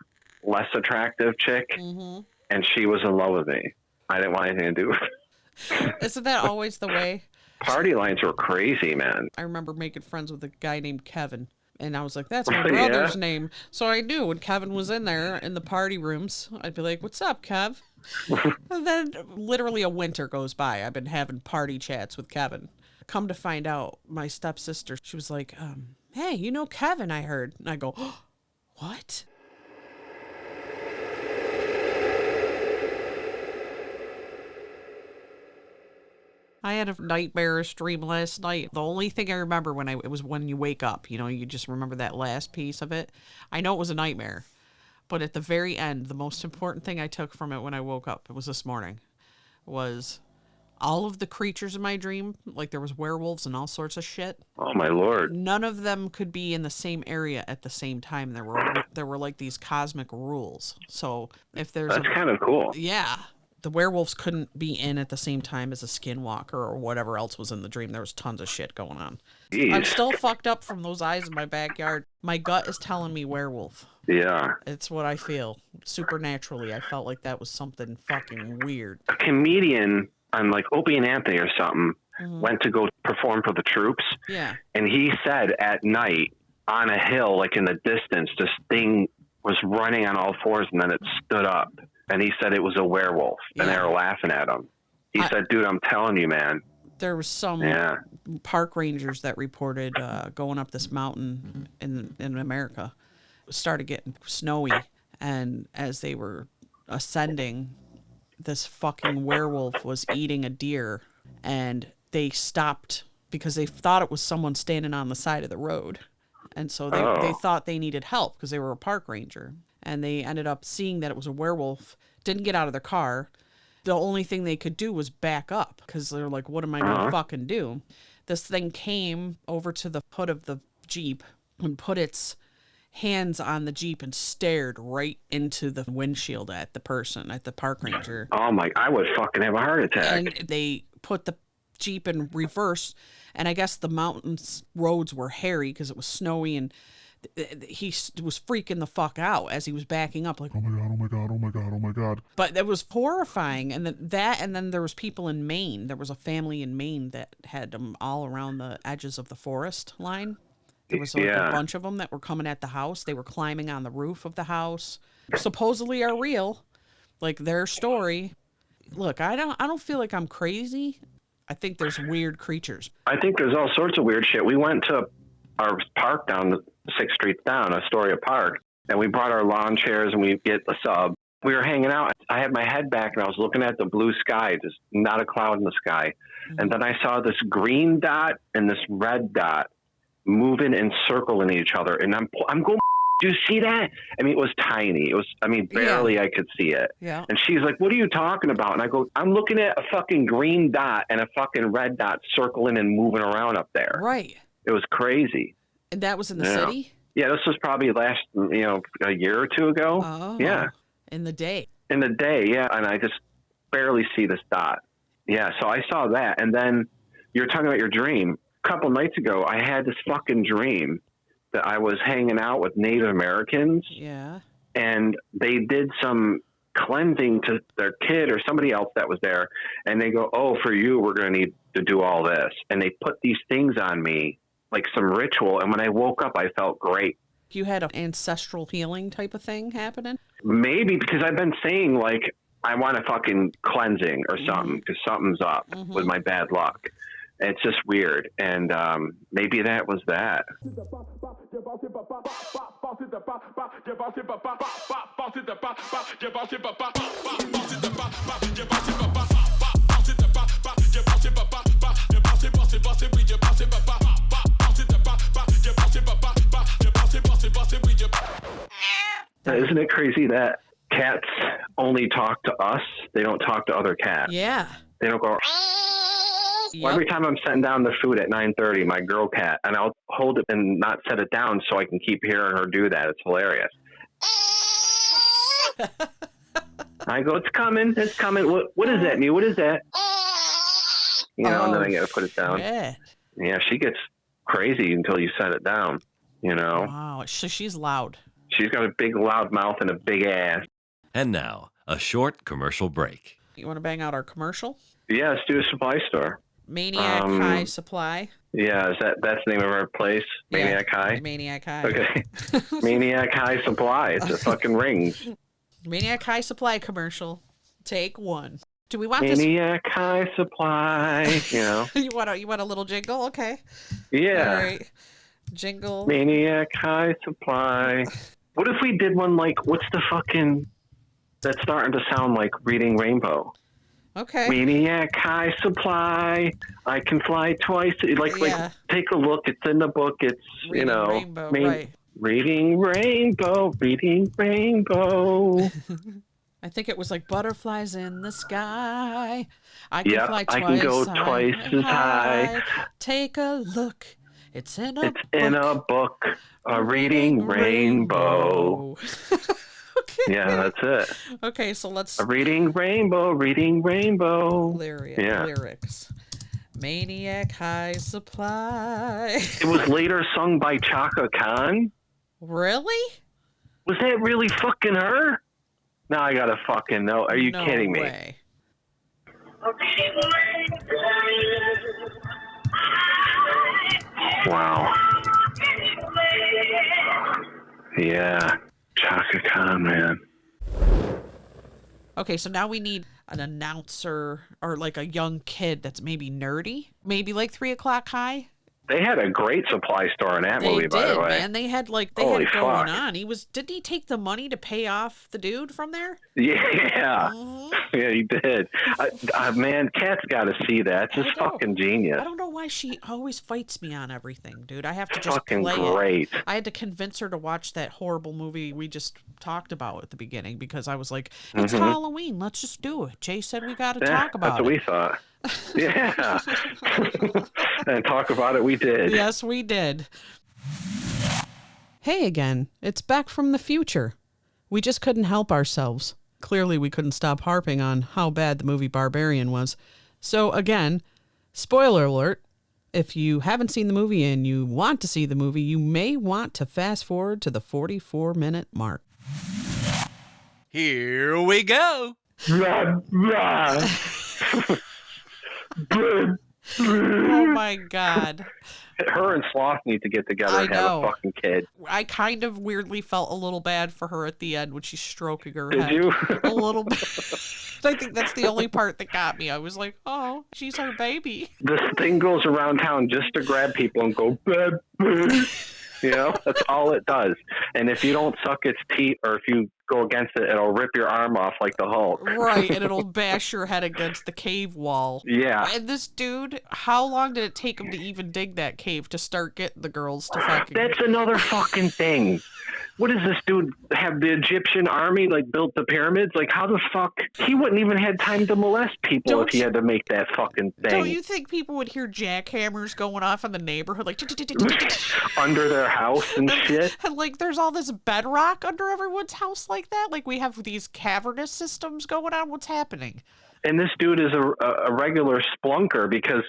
less attractive chick. Mm-hmm. And she was in love with me. I didn't want anything to do with it. Isn't that always the way? Party lines were crazy, man. I remember making friends with a guy named Kevin. And I was like, that's my brother's name. So I knew when Kevin was in there in the party rooms, I'd be like, what's up, Kev? And then literally a winter goes by. I've been having party chats with Kevin. Come to find out, my stepsister, she was like, hey, you know Kevin, I heard. And I go, oh, what? I had a nightmarish dream last night. The only thing I remember it was when you wake up, you just remember that last piece of it. I know it was a nightmare, but at the very end, the most important thing I took from it when I woke up, it was this morning, was all of the creatures in my dream, like there was werewolves and all sorts of shit. Oh my Lord. None of them could be in the same area at the same time. There were like these cosmic rules. So if there's That's kind of cool. Yeah. The werewolves couldn't be in at the same time as a skinwalker or whatever else was in the dream. There was tons of shit going on. Jeez. I'm still fucked up from those eyes in my backyard. My gut is telling me werewolf. Yeah. It's what I feel. Supernaturally, I felt like that was something fucking weird. A comedian on like Opie and Anthony or something went to go perform for the troops. Yeah. And he said at night on a hill, like in the distance, this thing was running on all fours and then it stood up. And he said it was a werewolf, and they were laughing at him. He said, dude, I'm telling you, man. There was some park rangers that reported going up this mountain in America. It started getting snowy, and as they were ascending, this fucking werewolf was eating a deer, and they stopped because they thought it was someone standing on the side of the road. And so they thought they needed help because they were a park ranger. And they ended up seeing that it was a werewolf, didn't get out of their car. The only thing they could do was back up because they're like, what am I going to fucking do? This thing came over to the hood of the Jeep and put its hands on the Jeep and stared right into the windshield at the person, at the park ranger. Oh my, I would fucking have a heart attack. And they put the Jeep in reverse, and I guess the mountains roads were hairy because it was snowy, and he was freaking the fuck out as he was backing up, like, oh my god, oh my god, oh my god, oh my god. But it was horrifying. And then there was people in Maine. There was a family in Maine that had them all around the edges of the forest line. There was like a bunch of them that were coming at the house. They were climbing on the roof of the house. Supposedly are real, like their story. Look, I don't feel like I'm crazy. I think there's weird creatures. I think there's all sorts of weird shit. We went to our park down the 6th Street down, Astoria Park, and we brought our lawn chairs and we get a sub. We were hanging out. I had my head back and I was looking at the blue sky. There's not a cloud in the sky. Mm-hmm. And then I saw this green dot and this red dot moving and circling each other. And I'm going, do you see that? I mean, it was tiny. It was, barely I could see it. Yeah. And she's like, what are you talking about? And I go, I'm looking at a fucking green dot and a fucking red dot circling and moving around up there. Right. It was crazy. And that was in the city? Yeah, this was probably a year or two ago. Oh. Yeah. In the day. In the day, yeah. And I just barely see this dot. Yeah, so I saw that. And then you're talking about your dream. A couple nights ago, I had this fucking dream that I was hanging out with Native Americans. Yeah. And they did some cleansing to their kid or somebody else that was there. And they go, oh, for you, we're going to need to do all this. And they put these things on me, like some ritual. And when I woke up, I felt great. You had an ancestral healing type of thing happening? Maybe because I've been saying, like, I want a fucking cleansing or something because something's up with my bad luck. It's just weird. And maybe that was that. Isn't it crazy that cats only talk to us? They don't talk to other cats. Yeah. They don't go... Well, every time I'm setting down the food at 9:30, my girl cat, and I'll hold it and not set it down so I can keep hearing her do that. It's hilarious. I go, it's coming. What is that, Mew? What is that? And then I got to put it down. Shit. Yeah, she gets crazy until you set it down, Wow, so she's loud. She's got a big loud mouth and a big ass. And now, a short commercial break. You want to bang out our commercial? Yeah, let's do a supply store. Maniac High Supply. Yeah, that's the name of our place? Maniac High? Maniac High. Okay. Maniac High Supply. It's a fucking rings. Maniac High Supply commercial. Take one. Do we want Maniac High Supply, You want a little jingle? Okay. Yeah. All right. Jingle. Maniac High Supply. What if we did one like, what's the fucking... That's starting to sound like Reading Rainbow. Okay. Maniac High Supply. I can fly twice. Like, take a look. It's in the book. It's, Reading Rainbow, right. Reading Rainbow. Reading Rainbow. I think it was like butterflies in the sky. I can fly twice. I can go twice as high. Take a look. It's in a book. A Reading Rainbow. Okay. Yeah, that's it. Okay, so let's... A Reading Rainbow. Lyrics. Maniac High Supply. It was later sung by Chaka Khan. Really? Was that really fucking her? Now I gotta fucking know. Are you kidding me? Way. Wow. Yeah. Chaka Khan, man. Okay, so now we need an announcer or like a young kid that's maybe nerdy, maybe like 3 O'Clock High. They had a great supply store in that movie, by the way. Man. They had had Holy it going fuck. on. Didn't he take the money to pay off the dude from there? Yeah. Yeah, he did. Man, Kat's got to see that. It's just fucking genius. I don't know why she always fights me on everything, dude. I have to just Fucking play great. it. I had to convince her to watch that horrible movie we just talked about at the beginning because I was like, it's Halloween. Let's just do it. Jay said we got to talk about that's what it. we thought. Yeah. And talk about it we did. Yes, we did. Hey again. It's Beck from the future. We just couldn't help ourselves. Clearly, we couldn't stop harping on how bad the movie Barbarian was. So again, spoiler alert, if you haven't seen the movie and you want to see the movie, you may want to fast forward to the 44-minute mark. Here we go. Oh my God. Her and Sloth need to get together and have a fucking kid. I kind of weirdly felt a little bad for her at the end when she's stroking her Did head. you? A little bit. I think that's the only part that got me. I was like, oh, she's her baby. This thing goes around town just to grab people and go, bah, bah. You know, that's all it does. And if you don't suck its teeth or if you go against it, it'll rip your arm off like the Hulk. Right, and it'll bash your head against the cave wall. Yeah. And this dude, how long did it take him to even dig that cave to start getting the girls to fucking... That's another fucking thing. What does this dude have? The Egyptian army like built the pyramids? Like how the fuck? He wouldn't even had time to molest people if he had to make that fucking thing. Don't you think people would hear jackhammers going off in the neighborhood like under their house and shit? And like there's all this bedrock under everyone's house like that? Like we have these cavernous systems going on? What's happening? And this dude is a regular splunker because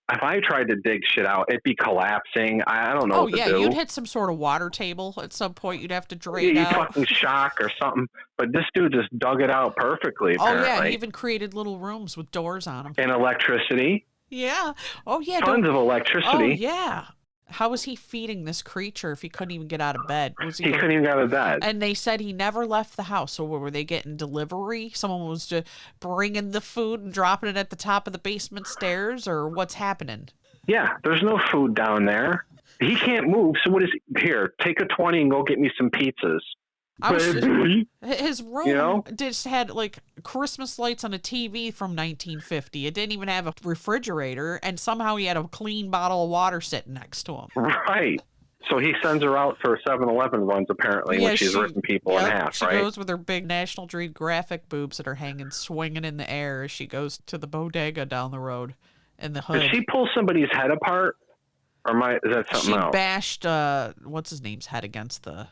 if I tried to dig shit out, it'd be collapsing. I don't know what to do. You'd hit some sort of water table at some point. You'd have to drain you out. Fucking shock or something. But this dude just dug it out perfectly, apparently. Oh, yeah. He even created little rooms with doors on them. And electricity. Yeah. Oh, yeah. Tons of electricity. Oh, yeah. How was he feeding this creature if he couldn't even get out of bed? He couldn't even get out of bed. And they said he never left the house. So were they getting delivery? Someone was just bringing the food and dropping it at the top of the basement stairs? Or what's happening? Yeah, there's no food down there. He can't move. So what is here? Take a 20 and go get me some pizzas. His room just had like Christmas lights on a TV from 1950. It didn't even have a refrigerator, and somehow he had a clean bottle of water sitting next to him. Right. So he sends her out for 7-Eleven runs, apparently, when she's ripping people in half, right? She goes with her big National Geographic boobs that are hanging, swinging in the air as she goes to the bodega down the road in the hood. Did she pull somebody's head apart? Or is that something else? She bashed, what's his name's head against the...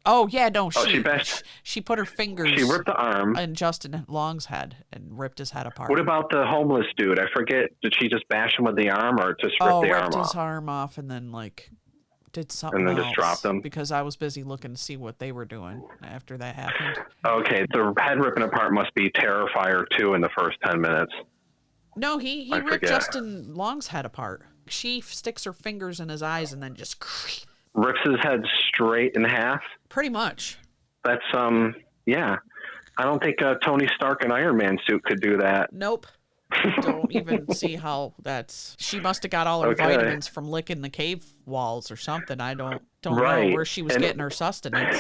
Oh, yeah, no. She put her fingers... She ripped the arm. ...in Justin Long's head and ripped his head apart. What about the homeless dude? I forget. Did she just bash him with the arm or just rip the arm off? Ripped his arm off and then, like, did something and then else just dropped him? Because I was busy looking to see what they were doing after that happened. Okay, the head ripping apart must be Terrifier 2 in the first 10 minutes. No, he ripped Justin Long's head apart. She sticks her fingers in his eyes and then just... Rips his head straight in half? Pretty much. That's, yeah. I don't think Tony Stark in Iron Man suit could do that. Nope. Don't even see how that's... She must have got all her vitamins from licking the cave walls or something. I don't know where she was getting her sustenance.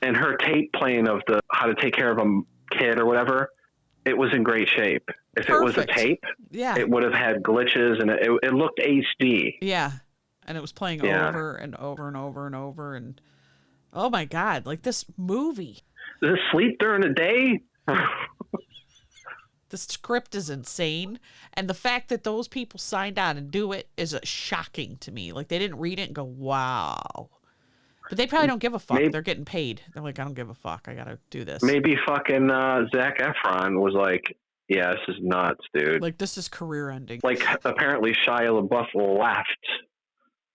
And her tape playing of the How to Take Care of a Kid or whatever, it was in great shape. If it was a tape, it would have had glitches and it looked HD. Yeah. And it was playing over and over and over and over. And oh my God, like this movie. Does it sleep during the day? The script is insane. And the fact that those people signed on and do it is shocking to me. Like they didn't read it and go, wow. But they probably don't give a fuck. They're getting paid. They're like, I don't give a fuck. I got to do this. Maybe fucking Zac Efron was like, yeah, this is nuts, dude. Like, this is career ending. Like, apparently Shia LaBeouf left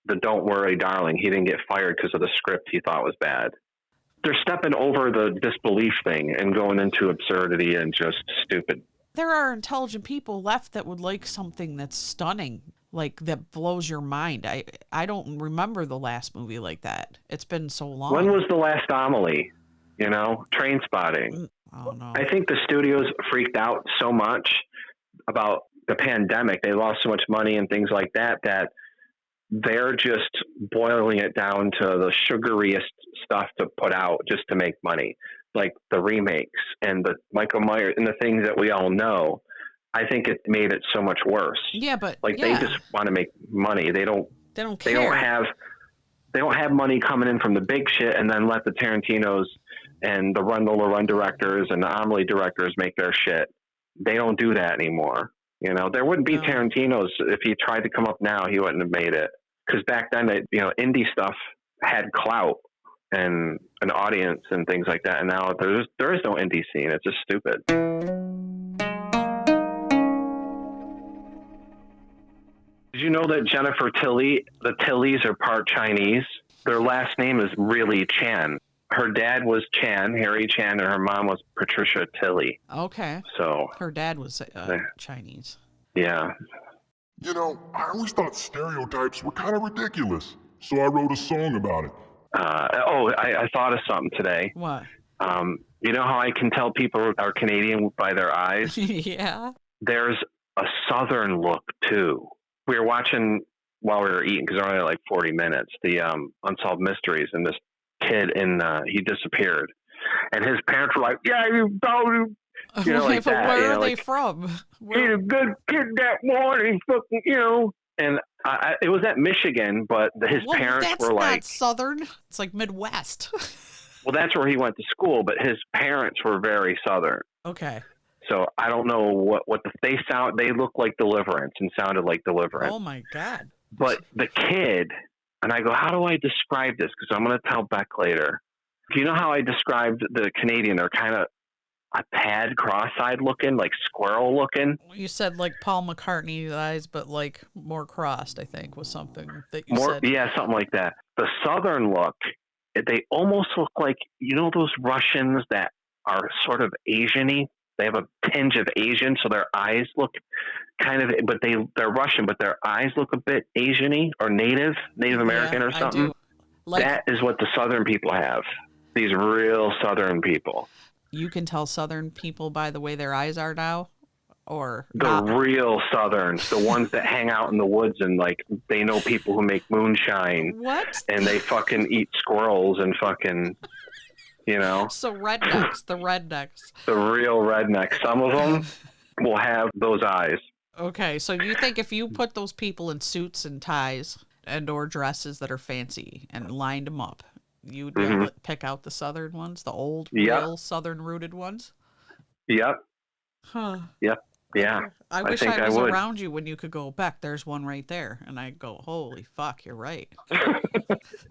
the Don't Worry, Darling. He didn't get fired because of the script he thought was bad. They're stepping over the disbelief thing and going into absurdity and just stupid. There are intelligent people left that would like something that's stunning, like that blows your mind. I don't remember the last movie like that. It's been so long. When was the last Amelie? You know, Train Spotting. I don't know. I think the studios freaked out so much about the pandemic. They lost so much money and things like that they're just boiling it down to the sugariest stuff to put out just to make money, like the remakes and the Michael Myers and the things that we all know. I think it made it so much worse. Yeah, but they just want to make money. They don't care. They don't have money coming in from the big shit and then let the Tarantinos and the Run directors and the Amelie directors make their shit. They don't do that anymore. You know, there wouldn't be Tarantino's if he tried to come up now. He wouldn't have made it, because back then, indie stuff had clout and an audience and things like that. And now there is no indie scene. It's just stupid. Did you know that Jennifer Tilly, the Tillys are part Chinese? Their last name is really Chan. Her dad was Chan, Harry Chan, and her mom was Patricia Tilly. Okay. So her dad was Chinese. Yeah. You know, I always thought stereotypes were kind of ridiculous, so I wrote a song about it. I thought of something today. What? You know how I can tell people are Canadian by their eyes? Yeah. There's a Southern look, too. We were watching while we were eating, because they're only like 40 minutes, the Unsolved Mysteries, and this kid, he disappeared. And his parents were like, yeah, you know, like that. Where are they from? He's a good kid that morning, fucking, you know. And it was at Michigan, but his parents were like... That's not Southern. It's like Midwest. Well, that's where he went to school, but his parents were very Southern. Okay. So I don't know they look like Deliverance and sounded like Deliverance. Oh my God. But the kid, and I go, how do I describe this? Because I'm going to tell Beck later. Do you know how I described the Canadian? They're kind of a pad cross-eyed looking, like squirrel looking. You said like Paul McCartney's eyes, but like more crossed, I think, was something that you said. Yeah, something like that. The Southern look, they almost look like, you know, those Russians that are sort of Asian-y? They have a tinge of Asian, so their eyes look kind of, but they're Russian, but their eyes look a bit Asian-y or Native American or something. I do. Like, that is what the Southern people have. These real Southern people. You can tell Southern people by the way their eyes are now, or the real Southerns, the ones that hang out in the woods and like they know people who make moonshine. What? And they fucking eat squirrels and fucking, you know. So rednecks, the real rednecks. Some of them will have those eyes. Okay, so you think if you put those people in suits and ties and or dresses that are fancy and lined them up, you'd be able to pick out the Southern ones, the old, real Southern-rooted ones? Yep. Huh. Yep. Yeah. I wish I was around you when you could go, Beck, there's one right there. And I'd go, holy fuck, you're right.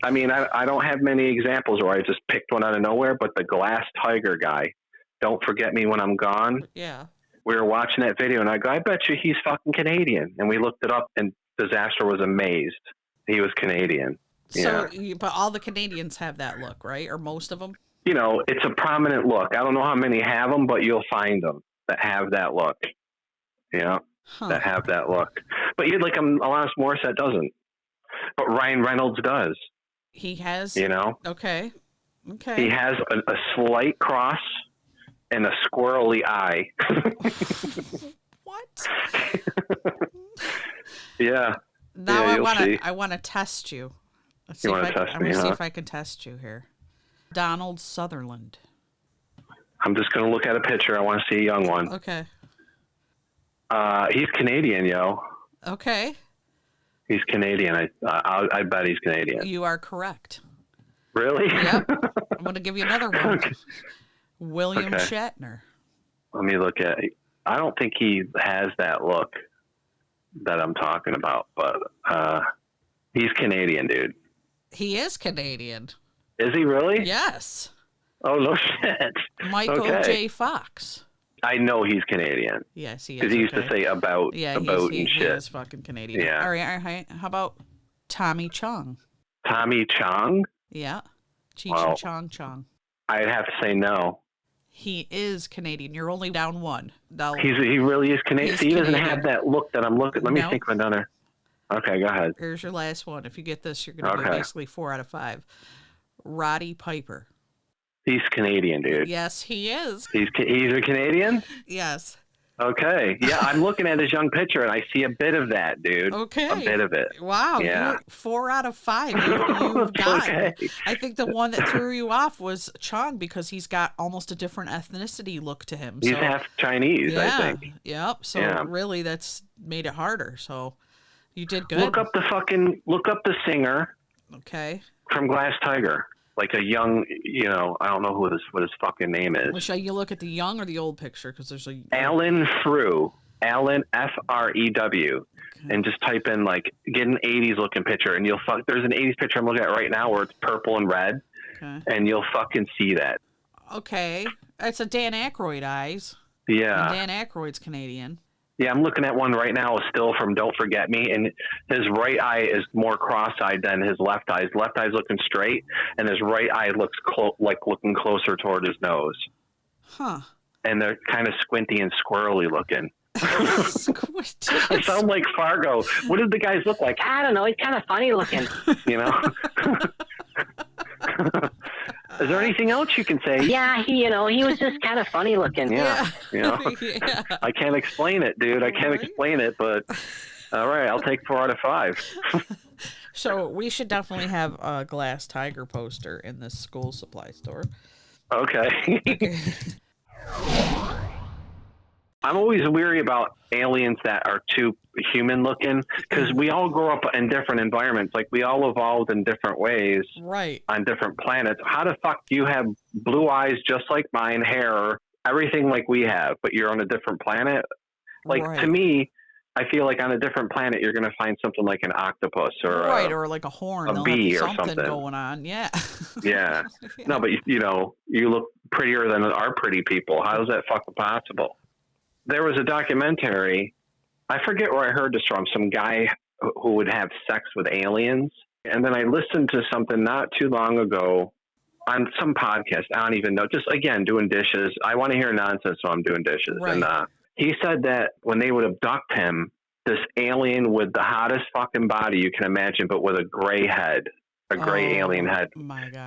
I mean, I don't have many examples where I just picked one out of nowhere, but the glass tiger guy, Don't Forget Me When I'm Gone. Yeah. We were watching that video, and I go, I bet you he's fucking Canadian. And we looked it up, and Disaster was amazed. He was Canadian. So, but all the Canadians have that look, right? Or most of them? You know, it's a prominent look. I don't know how many have them, but you'll find them that have that look. Yeah, that have that look. But you'd like Alanis Morissette doesn't. But Ryan Reynolds does. He has. You know? Okay. He has a slight cross and a squirrely eye. What? Yeah. Now yeah, I want to test you. Let's see you if want to test me, I'm huh? see if I can test you here. Donald Sutherland. I'm just going to look at a picture. I want to see a young one. Okay. He's Canadian, yo. Okay. He's Canadian. I bet he's Canadian. You are correct. Really? Yep. I'm going to give you another one. William Shatner. Let me look at it. I don't think he has that look that I'm talking about, but he's Canadian, dude. He is Canadian. Is he really? Yes. Oh, no shit. Michael J. Fox. I know he's Canadian. Yes, he is. Because he used to say about and shit. He is fucking Canadian. Yeah. All right. How about Tommy Chong? Tommy Chong? Yeah. Chong. I'd have to say no. He is Canadian. You're only down one. He really is Canadian. He doesn't have that look that I'm looking. Let me think of another. Okay, go ahead. Here's your last one. If you get this, you're going to be basically 4 out of 5. Roddy Piper. He's Canadian, dude. Yes, he is. He's a Canadian? Yes. Okay. Yeah, I'm looking at his young picture, and I see a bit of that, dude. Okay. A bit of it. Wow. Yeah. 4 out of 5. You've got. Okay. I think the one that threw you off was Chung because he's got almost a different ethnicity look to him. He's half Chinese, yeah, I think. Yep. So really, that's made it harder. So you did good. Look up the singer. Okay. From Glass Tiger. Like a young, I don't know what his fucking name is. Should you look at the young or the old picture? Because there's a Alan Frew, Alan Frew, and just type in get an '80s looking picture, and there's an '80s picture I'm looking at right now where it's purple and red, and you'll fucking see that. Okay, it's a Dan Aykroyd eyes. Yeah, and Dan Aykroyd's Canadian. Yeah, I'm looking at one right now, still from Don't Forget Me, and his right eye is more cross-eyed than his left eye. His left eye's looking straight, and his right eye looks looking closer toward his nose. Huh. And they're kind of squinty and squirrely looking. I sound like Fargo. What did the guys look like? I don't know. He's kind of funny looking. Is there anything else you can say? Yeah, he was just kind of funny looking. Yeah. I can't explain it, dude. I can't explain it, but all right, I'll take 4 out of 5. So we should definitely have a Glass Tiger poster in this school supply store. Okay. I'm always weary about aliens that are too human looking because we all grow up in different environments. Like we all evolved in different ways, right? On different planets. How the fuck do you have blue eyes just like mine, hair, everything like we have, but you're on a different planet? Like to me, I feel like on a different planet you're going to find something like an octopus or or like a horn, a bee or something something going on. Yeah. Yeah. No, but you look prettier than our pretty people. How is that fucking possible? There was a documentary, I forget where I heard this from, some guy who would have sex with aliens. And then I listened to something not too long ago on some podcast. I don't even know. Just, again, doing dishes. I want to hear nonsense, so I'm doing dishes. Right. And he said that when they would abduct him, this alien with the hottest fucking body you can imagine, but with a gray head, a gray alien head,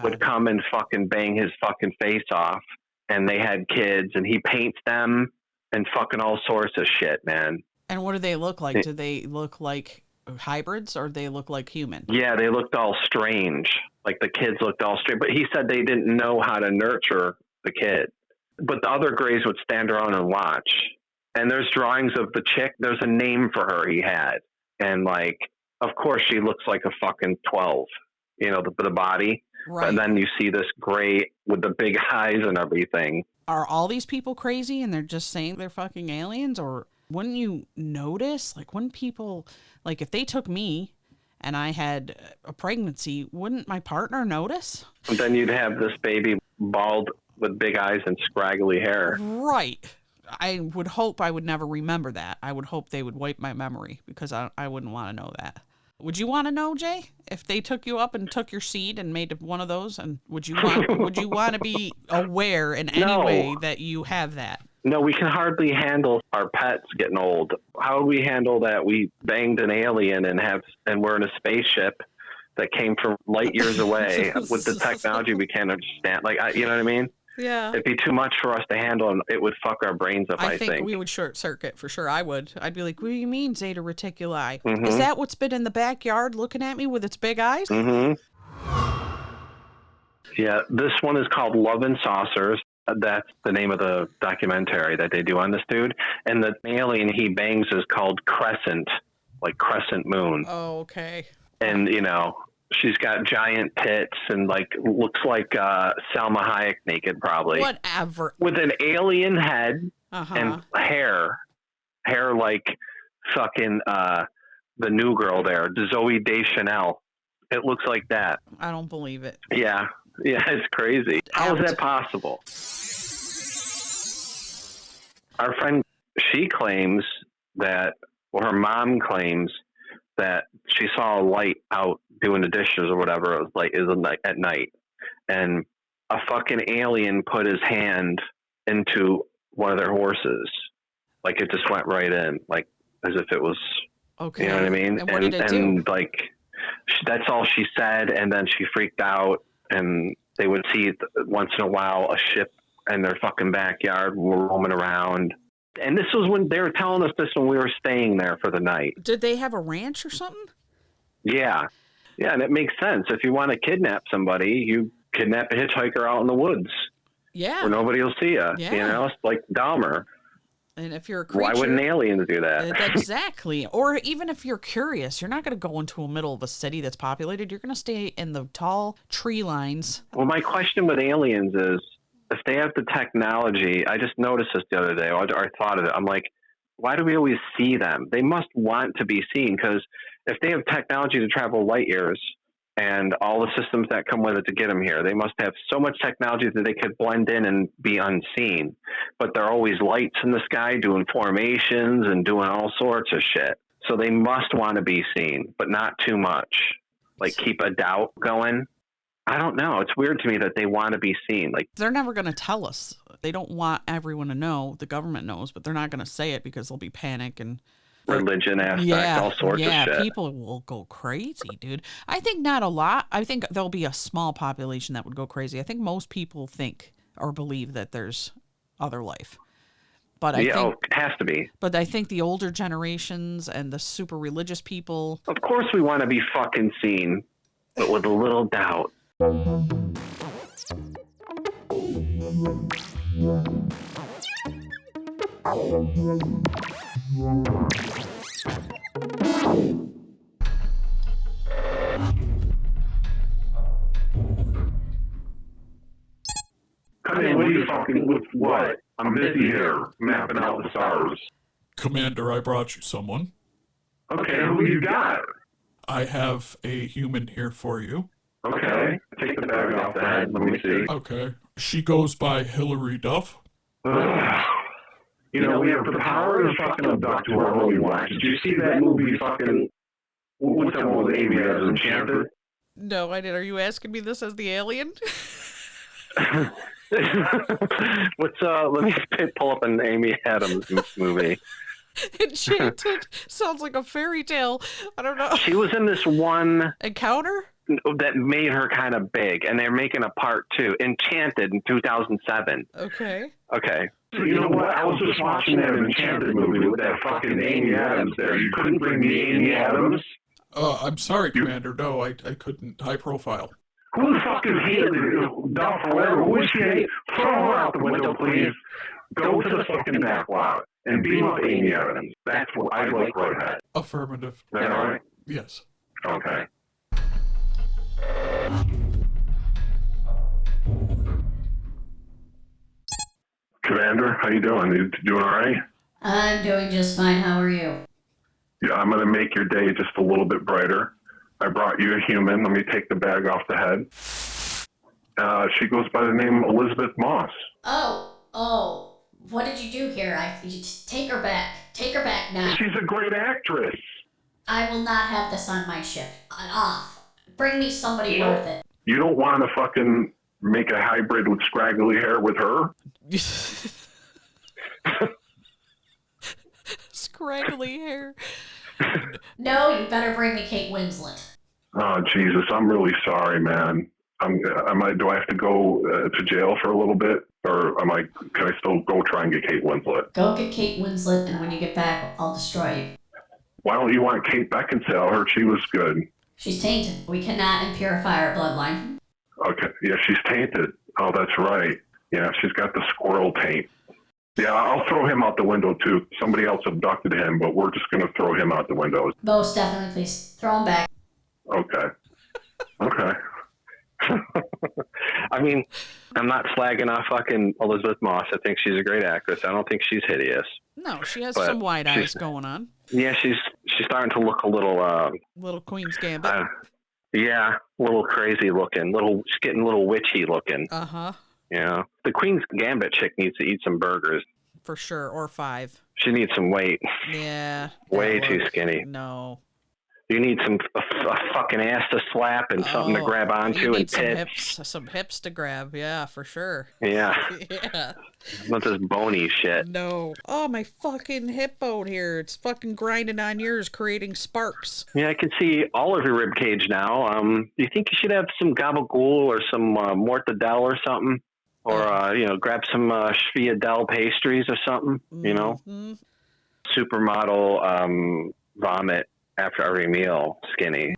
would come and fucking bang his fucking face off. And they had kids, and he paints them. And fucking all sorts of shit, man. And what do they look like? Do they look like hybrids or do they look like human? Yeah, they looked all strange. Like the kids looked all strange. But he said they didn't know how to nurture the kid. But the other Greys would stand around and watch. And there's drawings of the chick. There's a name for her he had. And of course she looks like a fucking 12, the body. Right. And then you see this Gray with the big eyes and everything. Are all these people crazy and they're just saying they're fucking aliens? Or wouldn't you notice? Wouldn't people, if they took me and I had a pregnancy, wouldn't my partner notice? And then you'd have this baby bald with big eyes and scraggly hair. Right. I would hope I would never remember that. I would hope they would wipe my memory because I wouldn't want to know that. Would you want to know, Jay, if they took you up and took your seed and made one of those? And would you want to be aware in any way that you have that? No, we can hardly handle our pets getting old. How do we handle that? We banged an alien and we're in a spaceship that came from light years away with the technology we can't understand. You know what I mean? Yeah. It'd be too much for us to handle, and it would fuck our brains up, I think. We would short circuit for sure. I would. I'd be like, what do you mean, Zeta Reticuli? Mm-hmm. Is that what's been in the backyard looking at me with its big eyes? Mm-hmm. Yeah, this one is called Love and Saucers. That's the name of the documentary that they do on this dude. And the alien he bangs is called Crescent, like Crescent Moon. Oh, okay. And, she's got giant tits and looks like Salma Hayek naked, probably. Whatever. With an alien head and hair like fucking the new girl there, Zoe Deschanel. It looks like that. I don't believe it. Yeah, it's crazy. How is that possible? Our friend, she claims that, her mom claims that she saw a light out doing the dishes or whatever. It was at night, and a fucking alien put his hand into one of their horses. It just went right in, as if it was, okay. You know what I mean? And what did it do? That's all she said. And then she freaked out and They would see once in a while a ship in their fucking backyard roaming around. And this was when they were telling us this when we were staying there for the night. Did they have a ranch or something? Yeah. Yeah, and it makes sense. If you want to kidnap somebody, you kidnap a hitchhiker out in the woods. Yeah. Where nobody will see you. Yeah. You know, it's like Dahmer. And if you're a creature... Why wouldn't aliens do that? Exactly. Or even if you're curious, you're not going to go into the middle of a city that's populated. You're going to stay in the tall tree lines. Well, my question with aliens is, if they have the technology, I just noticed this the other day, or I thought of it, I'm like, why do we always see them? They must want to be seen, because if they have technology to travel light years and all the systems that come with it to get them here, they must have so much technology that they could blend in and be unseen. But there are always lights in the sky doing formations and doing all sorts of shit. So they must want to be seen, but not too much. Like, keep a doubt going. I don't know. It's weird to me that they want to be seen. Like, they're never going to tell us. They don't want everyone to know. The government knows, but they're not going to say it because there'll be panic and religion aspect, all sorts of shit. Yeah, people will go crazy, dude. I think not a lot. I think there'll be a small population that would go crazy. I think most people think or believe that there's other life. But I think, it has to be. But I think the older generations and the super religious people... Of course we want to be fucking seen, but with a little doubt. Come in, what are you fucking with what? I'm busy here, mapping out the stars. Commander, I brought you someone. Okay, who you got? I have a human here for you. Okay, take the bag off the head, let me see. Okay. She goes by Hillary Duff. You know, we have the power to fucking abduct whoever we want. Did you see that movie fucking... What's that one with Amy Adams, Enchanted? No, I did. Are you asking me this as the alien? Let me pull up an Amy Adams movie. Enchanted sounds like a fairy tale. I don't know. She was in this one Encounter that made her kind of big, and they're making a part 2, Enchanted, in 2007. Okay. So you know what? I was just watching that Enchanted movie with that fucking Amy Adams there. You couldn't bring me Amy Adams? I'm sorry, Commander. No, I couldn't. High profile. Who the fucking hated Duff or whatever? Who is she? Throw her out the window, please. Go to the fucking back lot and beam up Amy Adams. That's what I like right ahead. Affirmative. Is that all right? Yes. Okay. Commander, how you doing? You doing all right? I'm doing just fine. How are you? Yeah, I'm going to make your day just a little bit brighter. I brought you a human. Let me take the bag off the head. She goes by the name Elizabeth Moss. Oh. What did you do here? Take her back. Take her back now. She's a great actress. I will not have this on my ship. Off. Bring me somebody worth it. You don't want to fucking make a hybrid with scraggly hair with her? Scraggly hair. No, you better bring me Kate Winslet. Oh, Jesus, I'm really sorry, man. Do I have to go to jail for a little bit? Or can I still go try and get Kate Winslet? Go get Kate Winslet, and when you get back, I'll destroy you. Why don't you want Kate Beckinsale? I heard she was good. She's tainted. We cannot impurify her bloodline. Okay, yeah, she's tainted. Oh, that's right. Yeah, she's got the squirrel taint. Yeah, I'll throw him out the window, too. Somebody else abducted him, but we're just going to throw him out the window. Most definitely, please. Throw him back. Okay. I mean, I'm not slagging off fucking Elizabeth Moss. I think she's a great actress. I don't think she's hideous. No, she has some wide eyes going on. Yeah, she's starting to look a little... little Queen's Gambit. Yeah, a little crazy looking. She's getting a little witchy looking. Uh-huh. Yeah. The Queen's Gambit chick needs to eat some burgers. For sure, or 5. She needs some weight. Yeah. Way too skinny. No. You need a fucking ass to slap and something to grab onto you and need tits. some hips to grab. Yeah, for sure. Yeah. Yeah. Not this bony shit. No. Oh, my fucking hip bone here. It's fucking grinding on yours, creating sparks. Yeah, I can see all of your rib cage now. Do you think you should have some gabagool or some mortadelle or something? Or, grab some Sviadelle pastries or something, Mm-hmm. Supermodel vomit after every meal, skinny.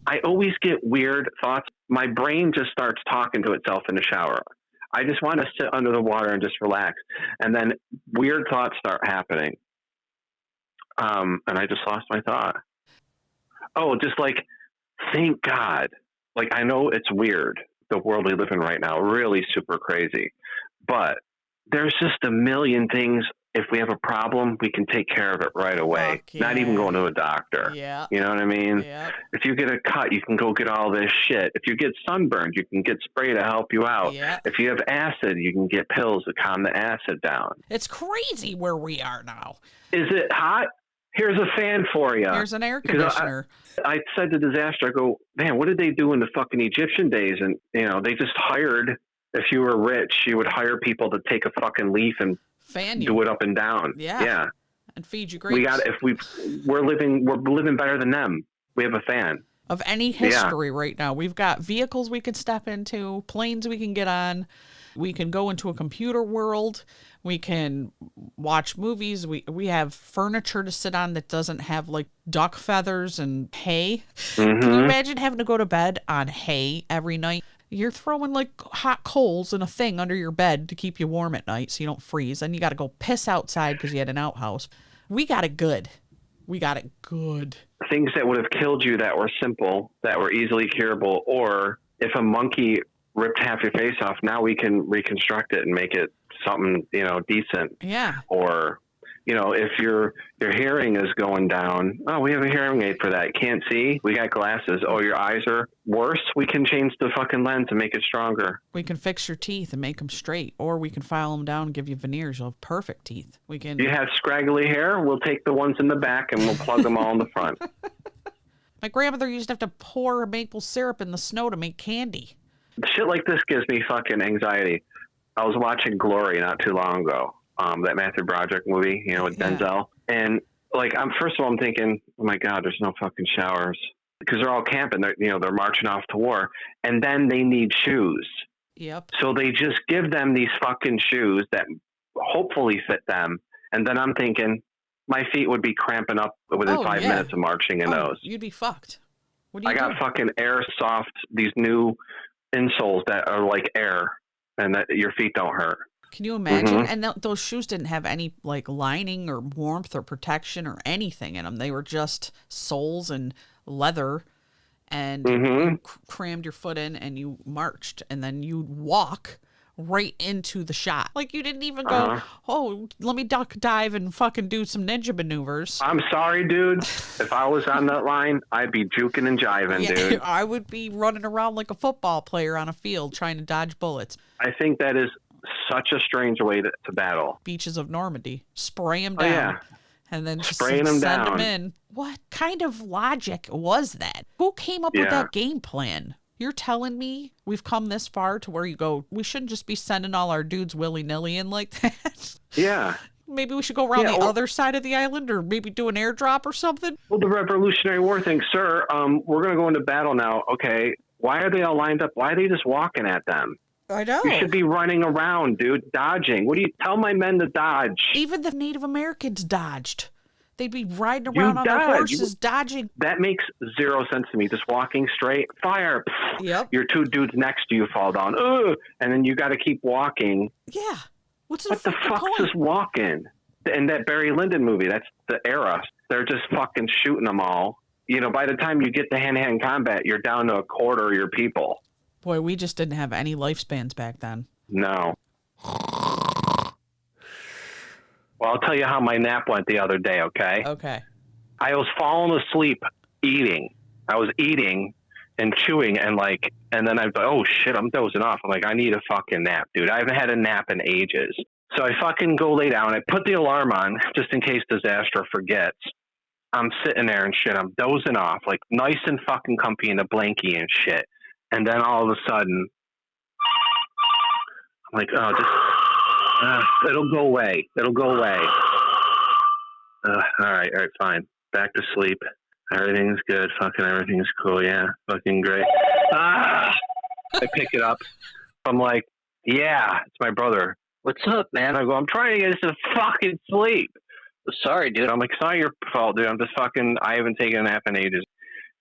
I always get weird thoughts. My brain just starts talking to itself in the shower. I just want to sit under the water and just relax. And then weird thoughts start happening. And I just lost my thought. Oh, just like, thank God. Like, I know it's weird, the world we live in right now, really super crazy. But there's just a million things. If we have a problem, we can take care of it right away. Yeah. Not even going to a doctor. Yeah. You know what I mean? Yeah. If you get a cut, you can go get all this shit. If you get sunburned, you can get spray to help you out. Yeah. If you have acid, you can get pills to calm the acid down. It's crazy where we are now. Is it hot? Here's a fan for you. Here's an air conditioner. I said to Disaster, I go, man, what did they do in the fucking Egyptian days? And, they just hired, if you were rich, you would hire people to take a fucking leaf and fan you. Do it up and down. Yeah. And feed you grapes. We're living better than them. We have a fan. Of any history right now. We've got vehicles we can step into, planes we can get on. We can go into a computer world. We can watch movies. We have furniture to sit on that doesn't have like duck feathers and hay. Mm-hmm. Can you imagine having to go to bed on hay every night? You're throwing like hot coals in a thing under your bed to keep you warm at night so you don't freeze. Then you got to go piss outside because you had an outhouse. We got it good. Things that would have killed you that were simple, that were easily curable, or if a monkey ripped half your face off, now we can reconstruct it and make it something, decent. Yeah. Or, if your hearing is going down, oh, we have a hearing aid for that. Can't see? We got glasses. Oh, your eyes are worse? We can change the fucking lens and make it stronger. We can fix your teeth and make them straight, or we can file them down and give you veneers. You'll have perfect teeth. We can. You have scraggly hair? We'll take the ones in the back and we'll plug them all in the front. My grandmother used to have to pour maple syrup in the snow to make candy. Shit like this gives me fucking anxiety. I was watching Glory not too long ago. That Matthew Broderick movie, with Denzel. And first of all, I'm thinking, oh my God, there's no fucking showers because they're all camping. They're marching off to war, and then they need shoes. Yep. So they just give them these fucking shoes that hopefully fit them. And then I'm thinking, my feet would be cramping up within 5 minutes of marching in those. You'd be fucked. What do you do? I got fucking Airsoft, these new insoles that are like air, and that your feet don't hurt. Can you imagine? Mm-hmm. And those shoes didn't have any lining or warmth or protection or anything in them. They were just soles and leather, and you crammed your foot in and you marched, and then you'd walk right into the shot. Like you didn't even go, oh, let me duck dive and fucking do some ninja maneuvers. I'm sorry, dude. If I was on that line, I'd be juking and jiving, dude. I would be running around like a football player on a field trying to dodge bullets. I think that is such a strange way to battle. Beaches of Normandy. Spray them down. Oh, yeah. And then just spraying them send down. them in. What kind of logic was that? Who came up with that game plan? You're telling me we've come this far to where you go, we shouldn't just be sending all our dudes willy-nilly in like that? Yeah. Maybe we should go around the other side of the island, or maybe do an airdrop or something? Well, the Revolutionary War thing, sir, we're going to go into battle now. Okay, why are they all lined up? Why are they just walking at them? I know. You should be running around, dude, dodging. What do you tell my men to dodge? Even the Native Americans dodged. They'd be riding around on their horses, dodging. That makes zero sense to me. Just walking straight, fire. Yep. Your two dudes next to you fall down. Ugh. And then you got to keep walking. Yeah. What the fuck's just walking? In that Barry Lyndon movie, that's the era. They're just fucking shooting them all. By the time you get to hand-to-hand combat, you're down to a quarter of your people. Boy, we just didn't have any lifespans back then. No. Well, I'll tell you how my nap went the other day, okay? Okay. I was falling asleep eating. I was eating and chewing and then I was like, oh shit, I'm dozing off. I'm like, I need a fucking nap, dude. I haven't had a nap in ages. So I fucking go lay down. I put the alarm on just in case Disaster forgets. I'm sitting there and shit. I'm dozing off, like nice and fucking comfy in a blankie and shit. And then all of a sudden, I'm like, oh, just, it'll go away. It'll go away. All right, fine. Back to sleep. Everything's good. Fucking everything's cool. Yeah, fucking great. I pick it up. I'm like, yeah, it's my brother. What's up, man? I go, I'm trying to get to fucking sleep. Sorry, dude. I'm like, it's not your fault, dude. I'm just fucking, I haven't taken a nap in ages.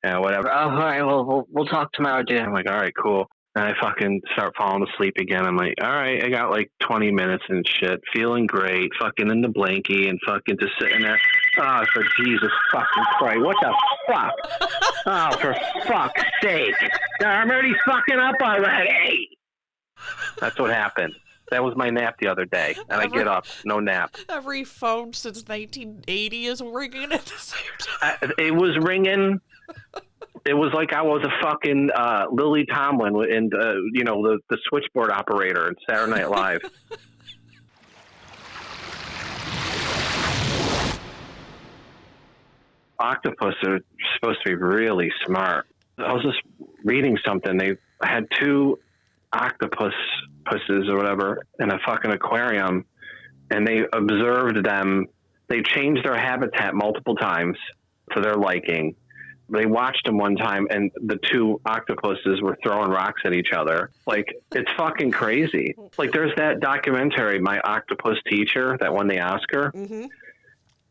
Yeah, whatever. Oh, all right, well, we'll talk tomorrow, dude. I'm like, all right, cool. And I fucking start falling asleep again. I'm like, all right, I got like 20 minutes and shit. Feeling great. Fucking in the blankie and fucking just sitting there. Oh, for Jesus fucking Christ. What the fuck? Oh, for fuck's sake. I'm already fucking up already. That's what happened. That was my nap the other day. And I get up. No nap. Every phone since 1980 is ringing at the same time. It was ringing. It was like I was a fucking Lily Tomlin and the switchboard operator in Saturday Night Live. Octopus are supposed to be really smart. I was just reading something. They had 2 octopuses or whatever in a fucking aquarium, and they observed them. They changed their habitat multiple times to their liking. They watched them one time, and the 2 octopuses were throwing rocks at each other. Like, it's fucking crazy. Like, there's that documentary, My Octopus Teacher, that won the Oscar. Mm-hmm.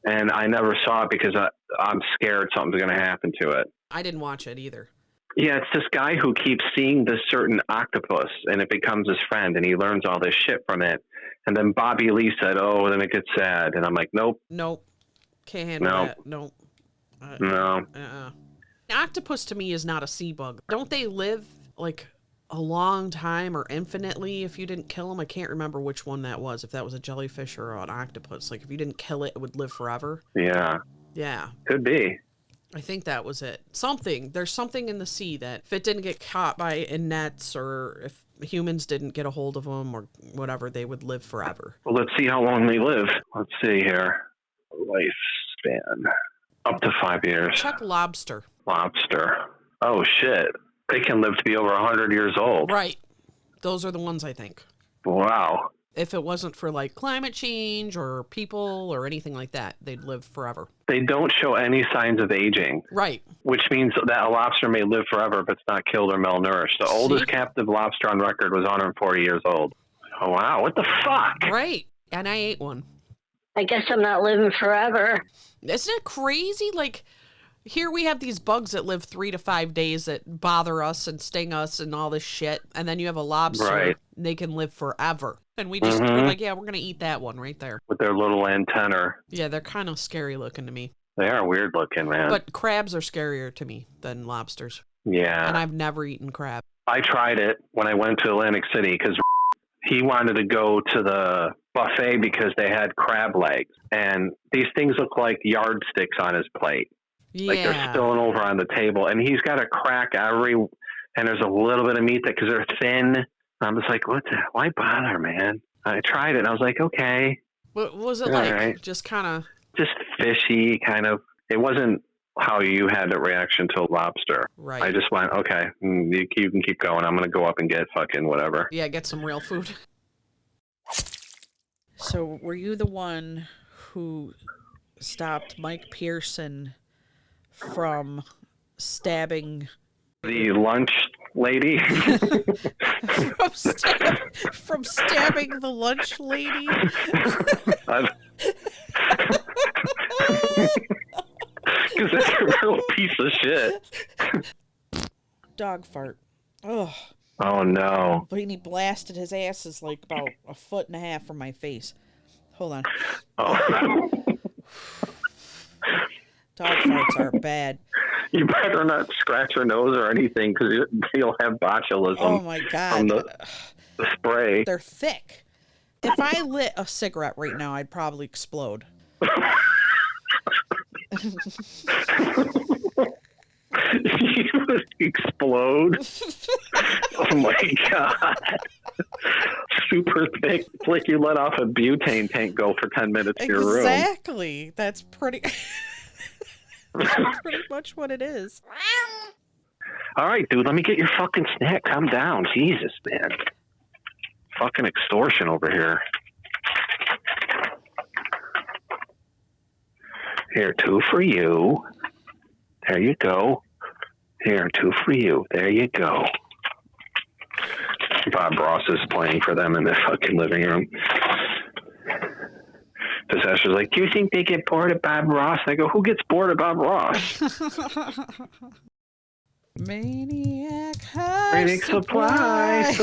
And I never saw it because I'm scared something's going to happen to it. I didn't watch it either. Yeah, it's this guy who keeps seeing this certain octopus, and it becomes his friend, and he learns all this shit from it. And then Bobby Lee said, oh, then it gets sad. And I'm like, nope. Nope. Can't handle that. Nope. No. Octopus to me is not a sea bug. Don't they live like a long time or infinitely if you didn't kill them? I can't remember which one that was, if that was a jellyfish or an octopus. Like if you didn't kill it, it would live forever. Yeah. Yeah. Could be. I think that was it. There's something in the sea that if it didn't get caught in nets or if humans didn't get a hold of them or whatever, they would live forever. Well, let's see how long they live. Let's see here. Lifespan. Up to 5 years. Check lobster. Lobster. Oh, shit. They can live to be over 100 years old. Right. Those are the ones I think. Wow. If it wasn't for like climate change or people or anything like that, they'd live forever. They don't show any signs of aging. Right. Which means that a lobster may live forever if it's not killed or malnourished. The oldest captive lobster on record was 140 years old. Oh, wow. What the fuck? Right. And I ate one. I guess I'm not living forever. Isn't it crazy? Like, here we have these bugs that live 3 to 5 days that bother us and sting us and all this shit. And then you have a lobster. Right. And they can live forever. And we just, we're like, yeah, we're going to eat that one right there. With their little antennae. Yeah, they're kind of scary looking to me. They are weird looking, man. But crabs are scarier to me than lobsters. Yeah. And I've never eaten crab. I tried it when I went to Atlantic City because he wanted to go to the buffet because they had crab legs. And these things look like yardsticks on his plate. Yeah. Like they're spilling over on the table. And he's got to crack and there's a little bit of meat because they're thin. I'm just like, why bother, man? I tried it and I was like, okay. What was it like? Right. Just kind of... Just fishy, kind of. It wasn't how you had a reaction to a lobster. Right. I just went, okay, you can keep going. I'm going to go up and get fucking whatever. Yeah, get some real food. So were you the one who stopped Mike Pearson from stabbing... The lunch lady? from stabbing the lunch lady? Because that's a real piece of shit. Dog fart. Oh. Oh, no. But he blasted his asses like about 1.5 feet from my face. Hold on. Oh. Dog farts are bad. You better not scratch your nose or anything because you'll have botulism. Oh, my God. The spray. They're thick. If I lit a cigarette right now, I'd probably explode. You would explode. Oh my god. Super thick. It's like you let off a butane tank go for 10 minutes in your room. Exactly. That's pretty much what it is. All right, dude, let me get your fucking snack. Calm down. Jesus, man. Fucking extortion over here. Here, 2 for you. There you go. Here, 2 for you. There you go. Bob Ross is playing for them in the fucking living room. Possessor's like, do you think they get bored of Bob Ross? And I go, who gets bored of Bob Ross? Maniac supply.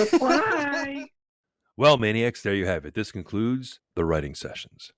Well, Maniacs, there you have it. This concludes the writing sessions.